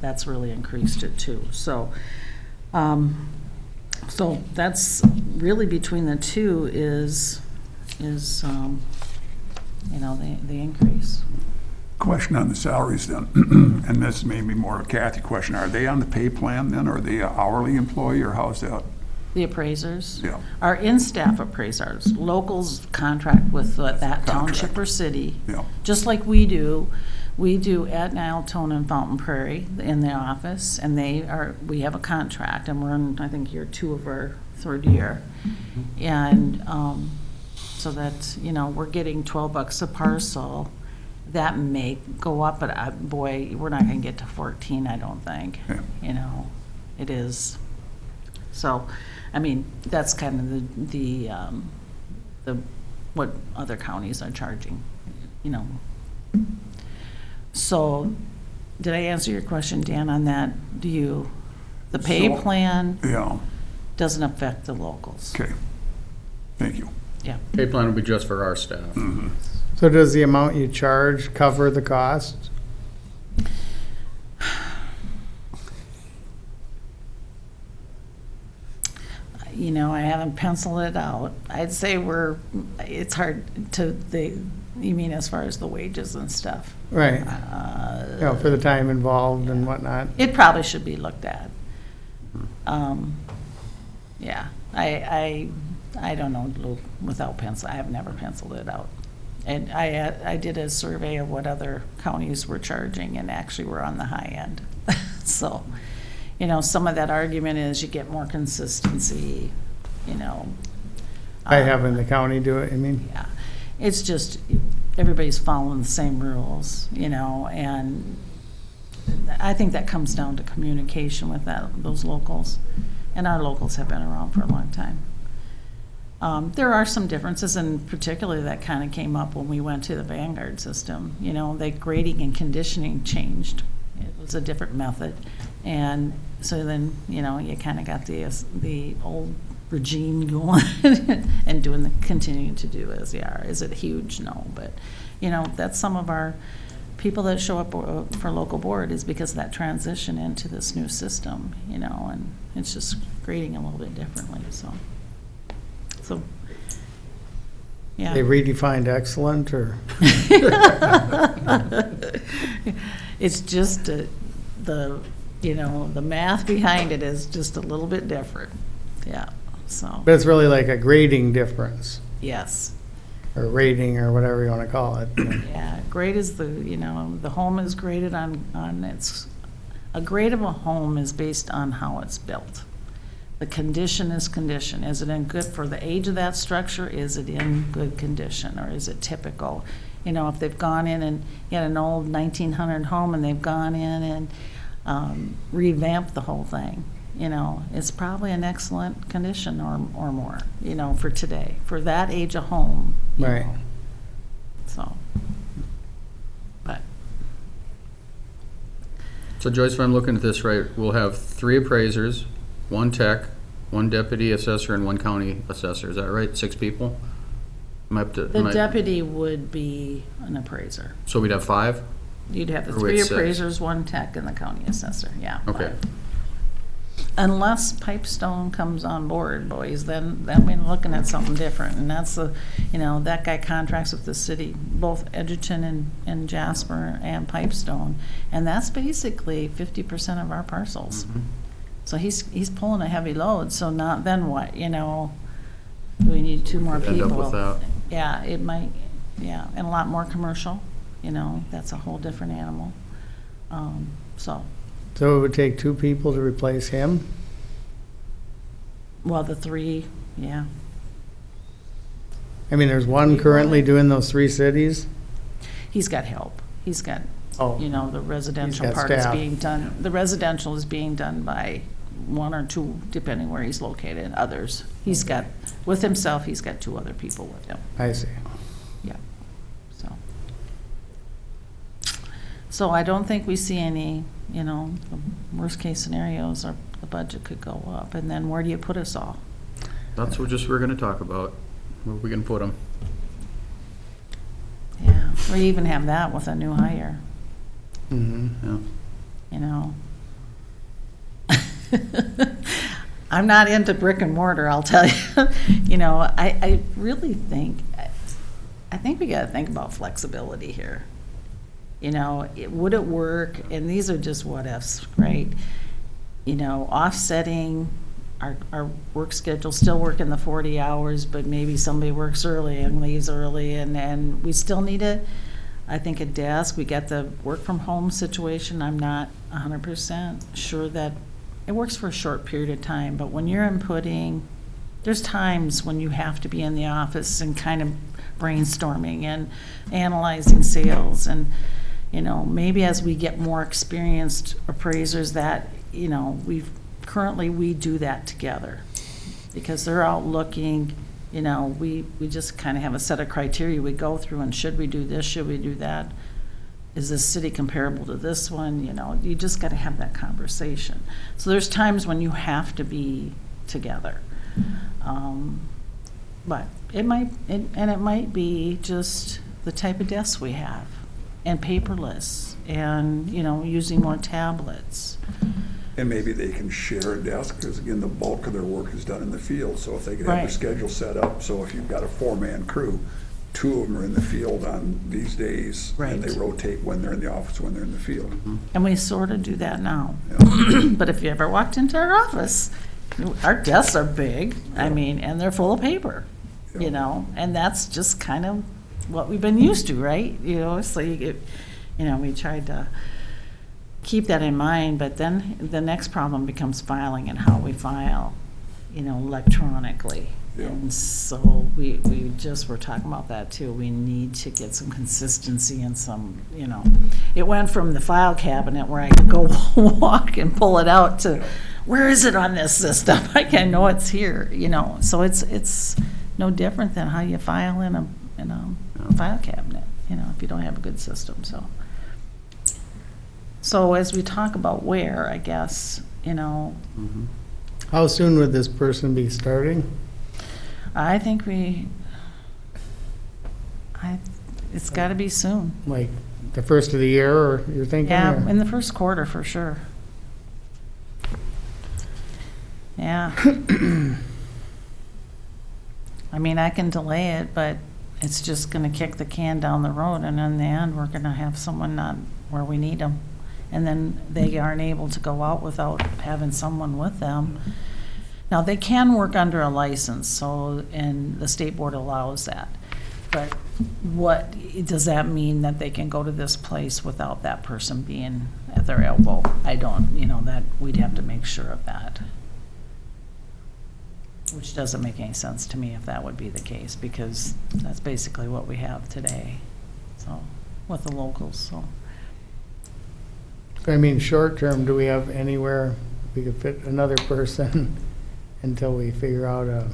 that's really increased it too. So, so that's really between the two is the increase.
Question on the salaries then, and this may be more a Kathy question. Are they on the pay plan then, or are they an hourly employee, or how's that?
The appraisers?
Yeah.
Are in-staff appraisers. Locals contract with that township or city.
Yeah.
Just like we do. We do at Niletone and Fountain Prairie in the office, and we have a contract, and we're in, I think, year 2 of our 3rd year. And so that, we're getting $12 a parcel. That may go up, but boy, we're not going to get to 14, I don't think. Yeah. It is. So, I mean, that's kind of the what other counties are charging, So, did I answer your question, Dan, on that? The pay plan doesn't affect the locals.
Okay. Thank you.
Yeah.
Pay plan will be just for our staff.
Mm-hmm.
So does the amount you charge cover the cost?
I haven't penciled it out. I'd say it's hard you mean as far as the wages and stuff?
Right. For the time involved and whatnot.
It probably should be looked at. Yeah, I don't know, Lou, without pencil, I have never penciled it out. And I did a survey of what other counties were charging, and actually we're on the high end. So, some of that argument is you get more consistency,
By having the county do it, I mean?
Yeah, it's just, everybody's following the same rules, and I think that comes down to communication with those locals. And our locals have been around for a long time. There are some differences, and particularly that kind of came up when we went to the Vanguard system. You know, the grading and conditioning changed. It was a different method. And so then, you know, you kind of got the old regime going and continuing to do as they are. Is it huge? No. But, you know, that's some of our people that show up for local board is because of that transition into this new system, you know, and it's just grading a little bit differently, so, yeah.
They redefined excellent, or?
It's just the, you know, the math behind it is just a little bit different, yeah, so,
But it's really like a grading difference,
yes.
or rating, or whatever you want to call it.
Yeah, grade is the, you know, the home is graded on its, a grade of a home is based on how it's built. The condition is condition. Is it in good, for the age of that structure, is it in good condition, or is it typical? You know, if they've gone in and get an old 1900 home and they've gone in and revamped the whole thing, you know, it's probably an excellent condition or more, you know, for today, for that age of home.
Right.
Know. So, but.
So Joyce, if I'm looking at this right, we'll have 3 appraisers, 1 tech, 1 deputy assessor, and 1 county assessor. Is that right? 6 people?
The deputy would be an appraiser.
So we'd have 5?
You'd have the
Or we
3
had 6?
appraisers, 1 tech, and the county assessor, yeah.
Okay.
Unless Pipestone comes on board, boys, then we're looking at something different. And that's the, you know, that guy contracts with the city, both Edgerton and Jasper and Pipestone. And that's basically 50% of our parcels.
Mm-hmm.
So he's pulling a heavy load, so not, then what, you know? We need 2 more
Could end
people.
up with that.
Yeah, it might, yeah, and a lot more commercial, you know, that's a whole different animal. So,
So it would take 2 people to replace him?
well, the 3, yeah.
I mean, there's one currently doing those 3 cities?
He's got help. He's got,
Oh.
you know, the residential
He's got
part is
staff.
being done, the residential is being done by 1 or 2, depending where he's located, others. He's got, with himself, he's got 2 other people with him,
I see.
yeah, so. So I don't think we see any, you know, worst case scenarios, or the budget could go up, and then where do you put us all?
That's what we're going to talk about. Where we can put them.
Yeah, we even have that with a new hire,
Mhm.
Yeah.
you know. I'm not into brick and mortar, I'll tell you. You know, I really think, I think we gotta think about flexibility here. You know, would it work, and these are just what ifs, right? You know, offsetting our work schedule, still working the 40 hours, but maybe somebody works early and leaves early, and we still need I think a desk. We got the work from home situation. I'm not 100% sure that it works for a short period of time, but when you're inputting, there's times when you have to be in the office and kind of brainstorming and analyzing sales, and, you know, maybe as we get more experienced appraisers that, you know, we do that together, because they're out looking, you know, we just kind of have a set of criteria we go through, and should we do this, should we do that? Is this city comparable to this one? You know, you just got to have that conversation. So there's times when you have to be together. But it might be just the type of desks we have, and paperless, and, you know, using more tablets.
And maybe they can share a desk, because again, the bulk of their work is done in the field, so if they could have their
Right.
schedule set up, so if you've got a 4-man crew, 2 of them are in the field on these days, and they
Right.
rotate when they're in the office, when they're in the field.
And we sort of do that now.
Yeah.
But if you ever walked into our office, our desks are big, I mean, and they're full of paper,
Yeah.
you know, and that's just kind of what we've been used to, right? You know, so you get, you know, we tried to keep that in mind, but then the next problem becomes filing and how we file, you know, electronically.
Yeah.
And so we just were talking about that too. We need to get some consistency and some, you know, it went from the file cabinet where I could go walk and pull it out to, where is it on this system? Like, I know it's here, you know, so it's no different than how you file in a file cabinet, if you don't have a good system, so. So as we talk about where, I guess,
How soon would this person be starting?
I think it's gotta be soon.
Like the first of the year, or you're thinking?
Yeah,
or-
in the first quarter, for sure. Yeah. I mean, I can delay it, but it's just gonna kick the can down the road, and in the end, we're gonna have someone not where we need them. And then they aren't able to go out without having someone with them. Now, they can work under a license, so, and the state board allows that. But what, does that mean that they can go to this place without that person being at their elbow? I don't, that, we'd have to make sure of that. Which doesn't make any sense to me if that would be the case, because that's basically what we have today, so, with the locals, so.
I mean, short term, do we have anywhere we could fit another person until we figure out a?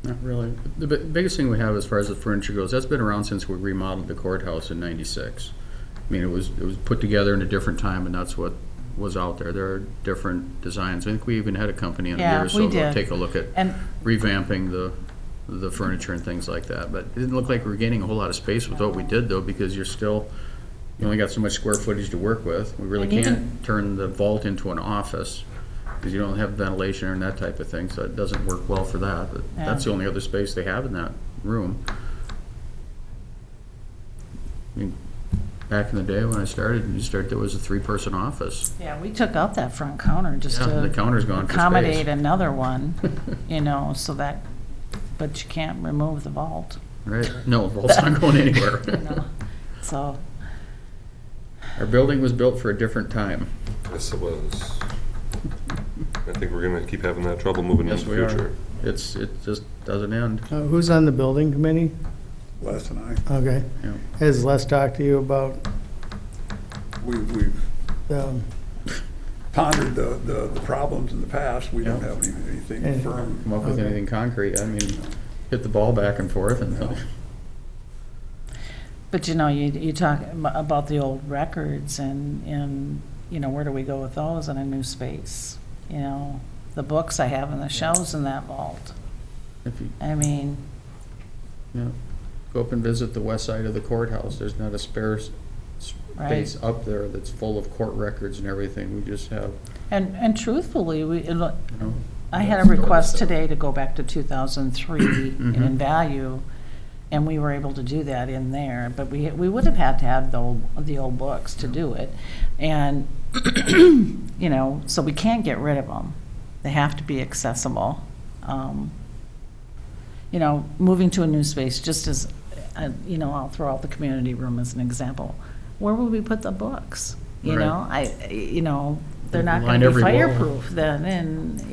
Not really. The biggest thing we have as far as the furniture goes, that's been around since we remodeled the courthouse in '96. I mean, it was put together in a different time, and that's what was out there. There are different designs. I think we even had a company in a year or so ago take a look at revamping the furniture and things like that. But it didn't look like we were gaining a whole lot of space with what we did, though, because you only got so much square footage to work with. We really can't turn the vault into an office because you don't have ventilation and that type of thing, so it doesn't work well for that. But that's the only other space they have in that room. I mean, back in the day when I started, there was a 3-person office.
Yeah, we took out that front counter just
the counter's gone for
accommodate
space.
another one, so that, but you can't remove the vault.
Right. No, the vault's not going anywhere.
So.
Our building was built for a different time.
Yes, it was. I think we're gonna keep having that trouble moving into the future.
It just doesn't end.
Who's on the building committee?
Les and I,
Okay.
Yeah.
Has Les talked to you about
we've
the,
pondered the problems in the past. We don't have anything firm.
Come up with anything concrete. I mean, hit the ball back and forth and.
But you talk about the old records and where do we go with those in a new space? The books I have in the shelves in that vault. I mean.
Yeah. Go up and visit the west side of the courthouse. There's not a spare space up there that's full of court records and everything. We just have.
And truthfully, I had a request today to go back to 2003 in value. And we were able to do that in there, but we would have had to have the old books to do it. And, so we can't get rid of them. They have to be accessible. Moving to a new space, just as, I'll throw out the community room as an example. Where would we put the books? They're not going to be fireproof then. And,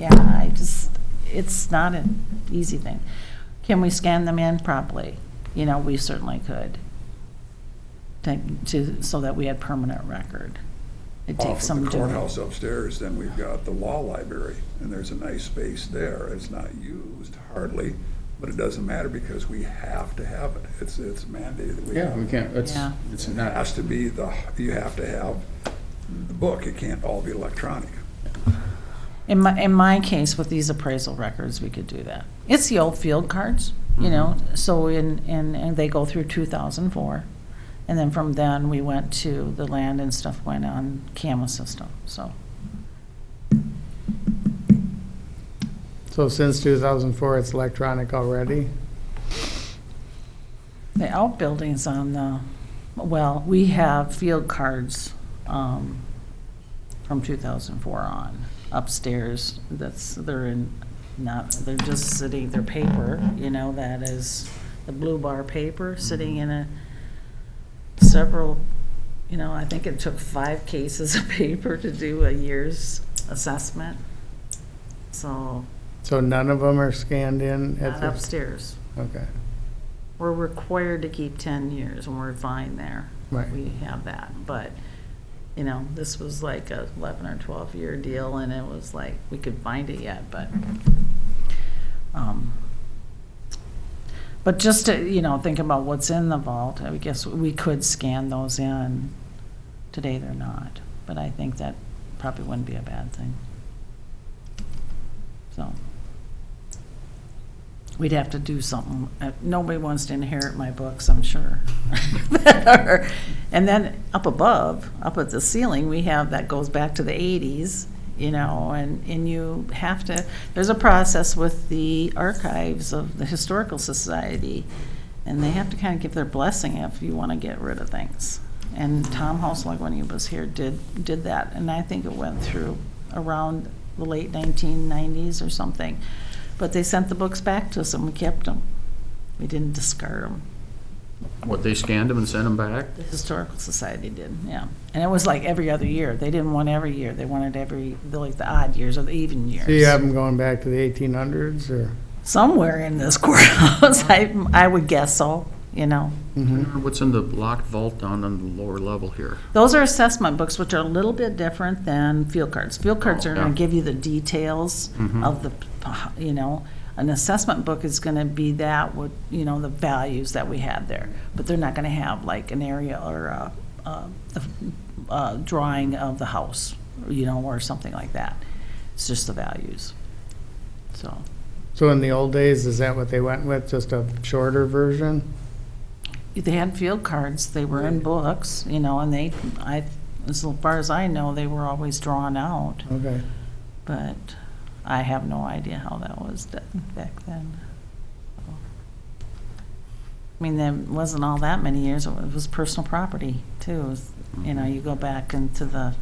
it's not an easy thing. Can we scan them in properly? We certainly could, so that we had permanent record. It takes some
Off of the
doing.
courthouse upstairs, then we've got the law library, and there's a nice space there. It's not used hardly, but it doesn't matter because we have to have it. It's mandated that we have it.
We can't, it's
It
not.
has to be you have to have the book. It can't all be electronic.
In my case, with these appraisal records, we could do that. It's the old field cards, so and they go through 2004. And then from then, we went to the land and stuff went on CAMA system, so.
so since 2004, it's electronic already?
The outbuildings we have field cards from 2004 on upstairs. They're just sitting, they're paper, that is the blue bar paper sitting in several, I think it took 5 cases of paper to do a year's assessment. So
none of them are scanned in?
not upstairs.
Okay.
We're required to keep 10 years and we're fine there.
Right.
We have that, but, this was like a 11 or 12-year deal and it was like, we could find it yet, but, But just to, think about what's in the vault, I guess we could scan those in. Today they're not, but I think that probably wouldn't be a bad thing. So. We'd have to do something. Nobody wants to inherit my books, I'm sure. And then up above, up at the ceiling, we have, that goes back to the 80s, and you have to, there's a process with the archives of the Historical Society, and they have to kind of give their blessing if you want to get rid of things. And Tom Hausler, when he was here, did that, and I think it went through around the late 1990s or something. But they sent the books back to us and we kept them. We didn't discard them.
What, they scanned them and sent them back?
The Historical Society did, yeah. And it was like every other year. They didn't want every year. They wanted the odd years or the even years.
So you have them going back to the 1800s, or?
Somewhere in this courthouse, I would guess so,
What's in the locked vault down on the lower level here?
Those are assessment books, which are a little bit different than field cards. Field cards are
yeah.
going to give you the details of the, an assessment book is going to be that, what, the values that we had there. But they're not going to have like an area or a drawing of the house, or something like that. It's just the values. So
in the old days, is that what they went with, just a shorter version?
they had field cards. They were in books, and as far as I know, they were always drawn out.
Okay.
But I have no idea how that was done back then. I mean, there wasn't all that many years. It was personal property, too. It was, you go back into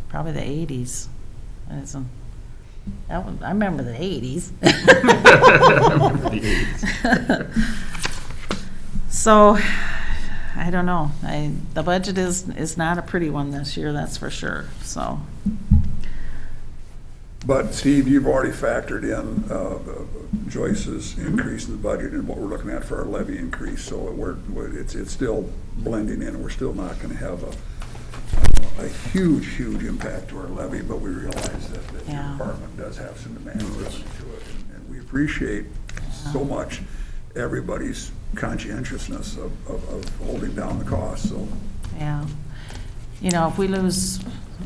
probably the 80s. I remember the 80s. So, I don't know. The budget is not a pretty one this year, that's for sure. So.
But Steve, you've already factored in Joyce's increase in the budget and what we're looking at for our levy increase. So it's still blending in. We're still not going to have a huge impact to our levy, but we realize that the department does have some demand to it, and we appreciate so much everybody's conscientiousness of holding down the costs. So
yeah, if we lose,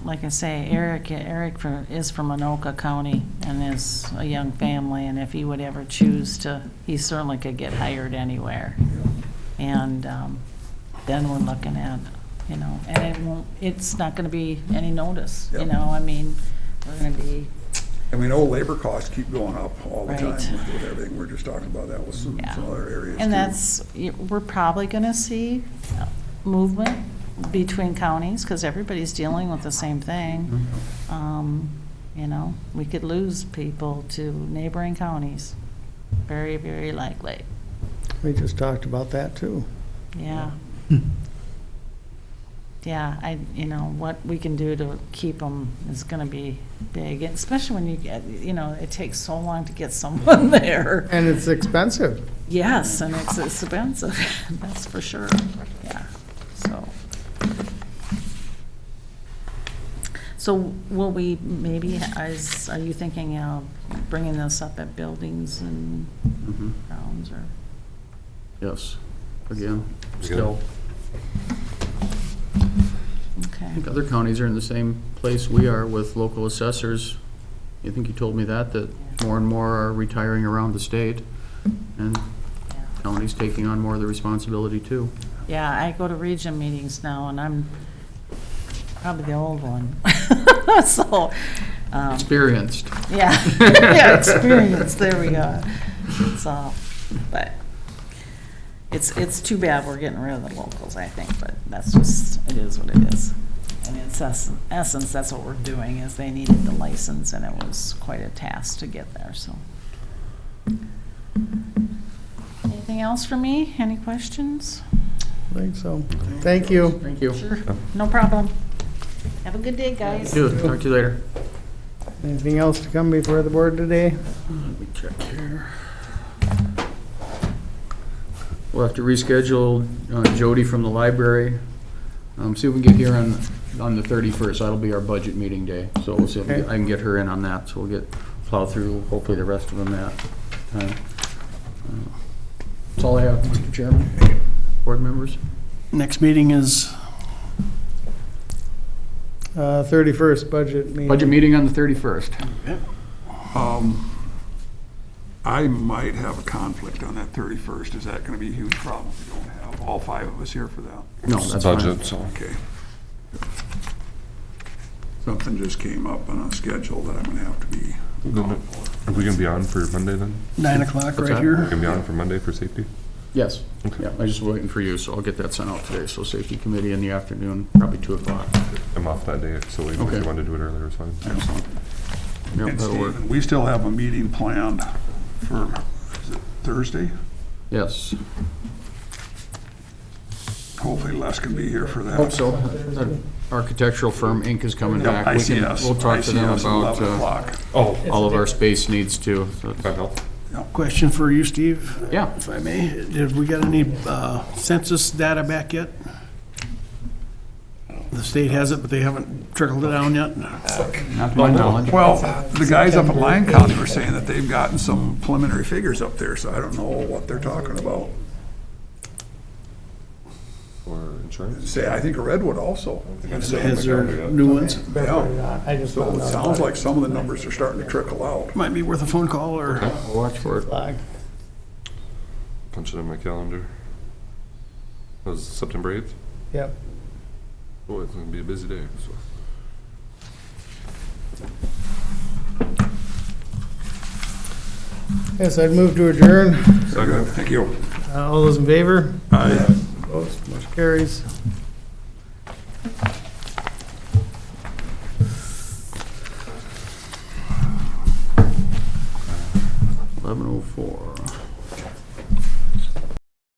like I say, Eric is from Anoka County and is a young family, and if he would ever choose to, he certainly could get hired anywhere. And then we're looking at, and it's not going to be any notice.
Yep.
I mean, we're going to be.
And we know labor costs keep going up all the time
Right.
with everything. We're just talking about that with some other areas
And
too.
we're probably going to see movement between counties because everybody's dealing with the same thing. We could lose people to neighboring counties. Very, very likely.
We just talked about that too.
Yeah. Yeah, what we can do to keep them is going to be big, especially when you get, it takes so long to get someone there.
And it's expensive.
Yes, and it's expensive, that's for sure, yeah, So will we maybe, are you thinking of bringing this up at buildings and grounds, or?
Yes, again, still.
Okay.
I think other counties are in the same place we are with local assessors. I think you told me that more and more are retiring around the state, and counties taking on more of the responsibility too.
Yeah, I go to region meetings now, and I'm probably the old one. So.
Experienced.
Yeah, yeah, experienced, there we go. So, but it's too bad we're getting rid of the locals, I think, but it is what it is. And in essence, that's what we're doing, is they needed the license, and it was quite a task to get there, so. Anything else for me? Any questions?
I think so. Thank you.
Thank you.
Sure, no problem. Have a good day, guys.
Good, talk to you later.
Anything else to come before the board today?
Let me check here. We'll have to reschedule Jody from the library. See if we can get here on the 31st. That'll be our budget meeting day. So we'll see if I can get her in on that. So we'll plow through hopefully the rest of them that time. That's all I have, Mr. Chairman. Board members?
Next meeting is
31st budget meeting.
Budget meeting on the 31st.
I might have a conflict on that 31st. Is that going to be a huge problem if we don't have all 5 of us here for that?
No, that's fine.
Budget, so.
Okay. Something just came up on a schedule that I'm going to have to be.
Are we gonna be on for Monday then?
9 o'clock
What's
right
that?
here.
Gonna be on for Monday for safety?
Yes. Yeah, I'm just waiting for you, so I'll get that sent out today. So safety committee in the afternoon, probably 2 o'clock.
I'm off that day, so if
Okay.
you want to do it earlier, it's fine.
Excellent. Yep,
And
that'll work.
Steve, we still have a meeting planned for, is it Thursday?
Yes.
Hopefully Les can be here for that.
Hope so. That architectural firm Inc. is coming back. We can-
ICS.
We'll talk to them
ICS,
about
11 o'clock.
Oh,
all of our space needs too. So it's-
that helped.
Question for you, Steve.
Yeah.
If I may, did we get any census data back yet? The state has it, but they haven't trickled it down yet.
Not to my knowledge.
Well, the guys up at Lyon County were saying that they've gotten some preliminary figures up there, so I don't know what they're talking about.
For insurance?
Say, I think Redwood also.
Has there new ones?
Yeah.
I just
So
don't
it
know.
sounds like some of the numbers are starting to trickle out.
Might be worth a phone call or.
We'll watch for it.
Flag.
Punch it in my calendar. That was September 8th?
Yep.
Boy, it's gonna be a busy day, so.
Yes, I'd move to adjourn.
Second.
Thank you.
All those in favor?
Aye.
Opposed, motion carries.
$11:04.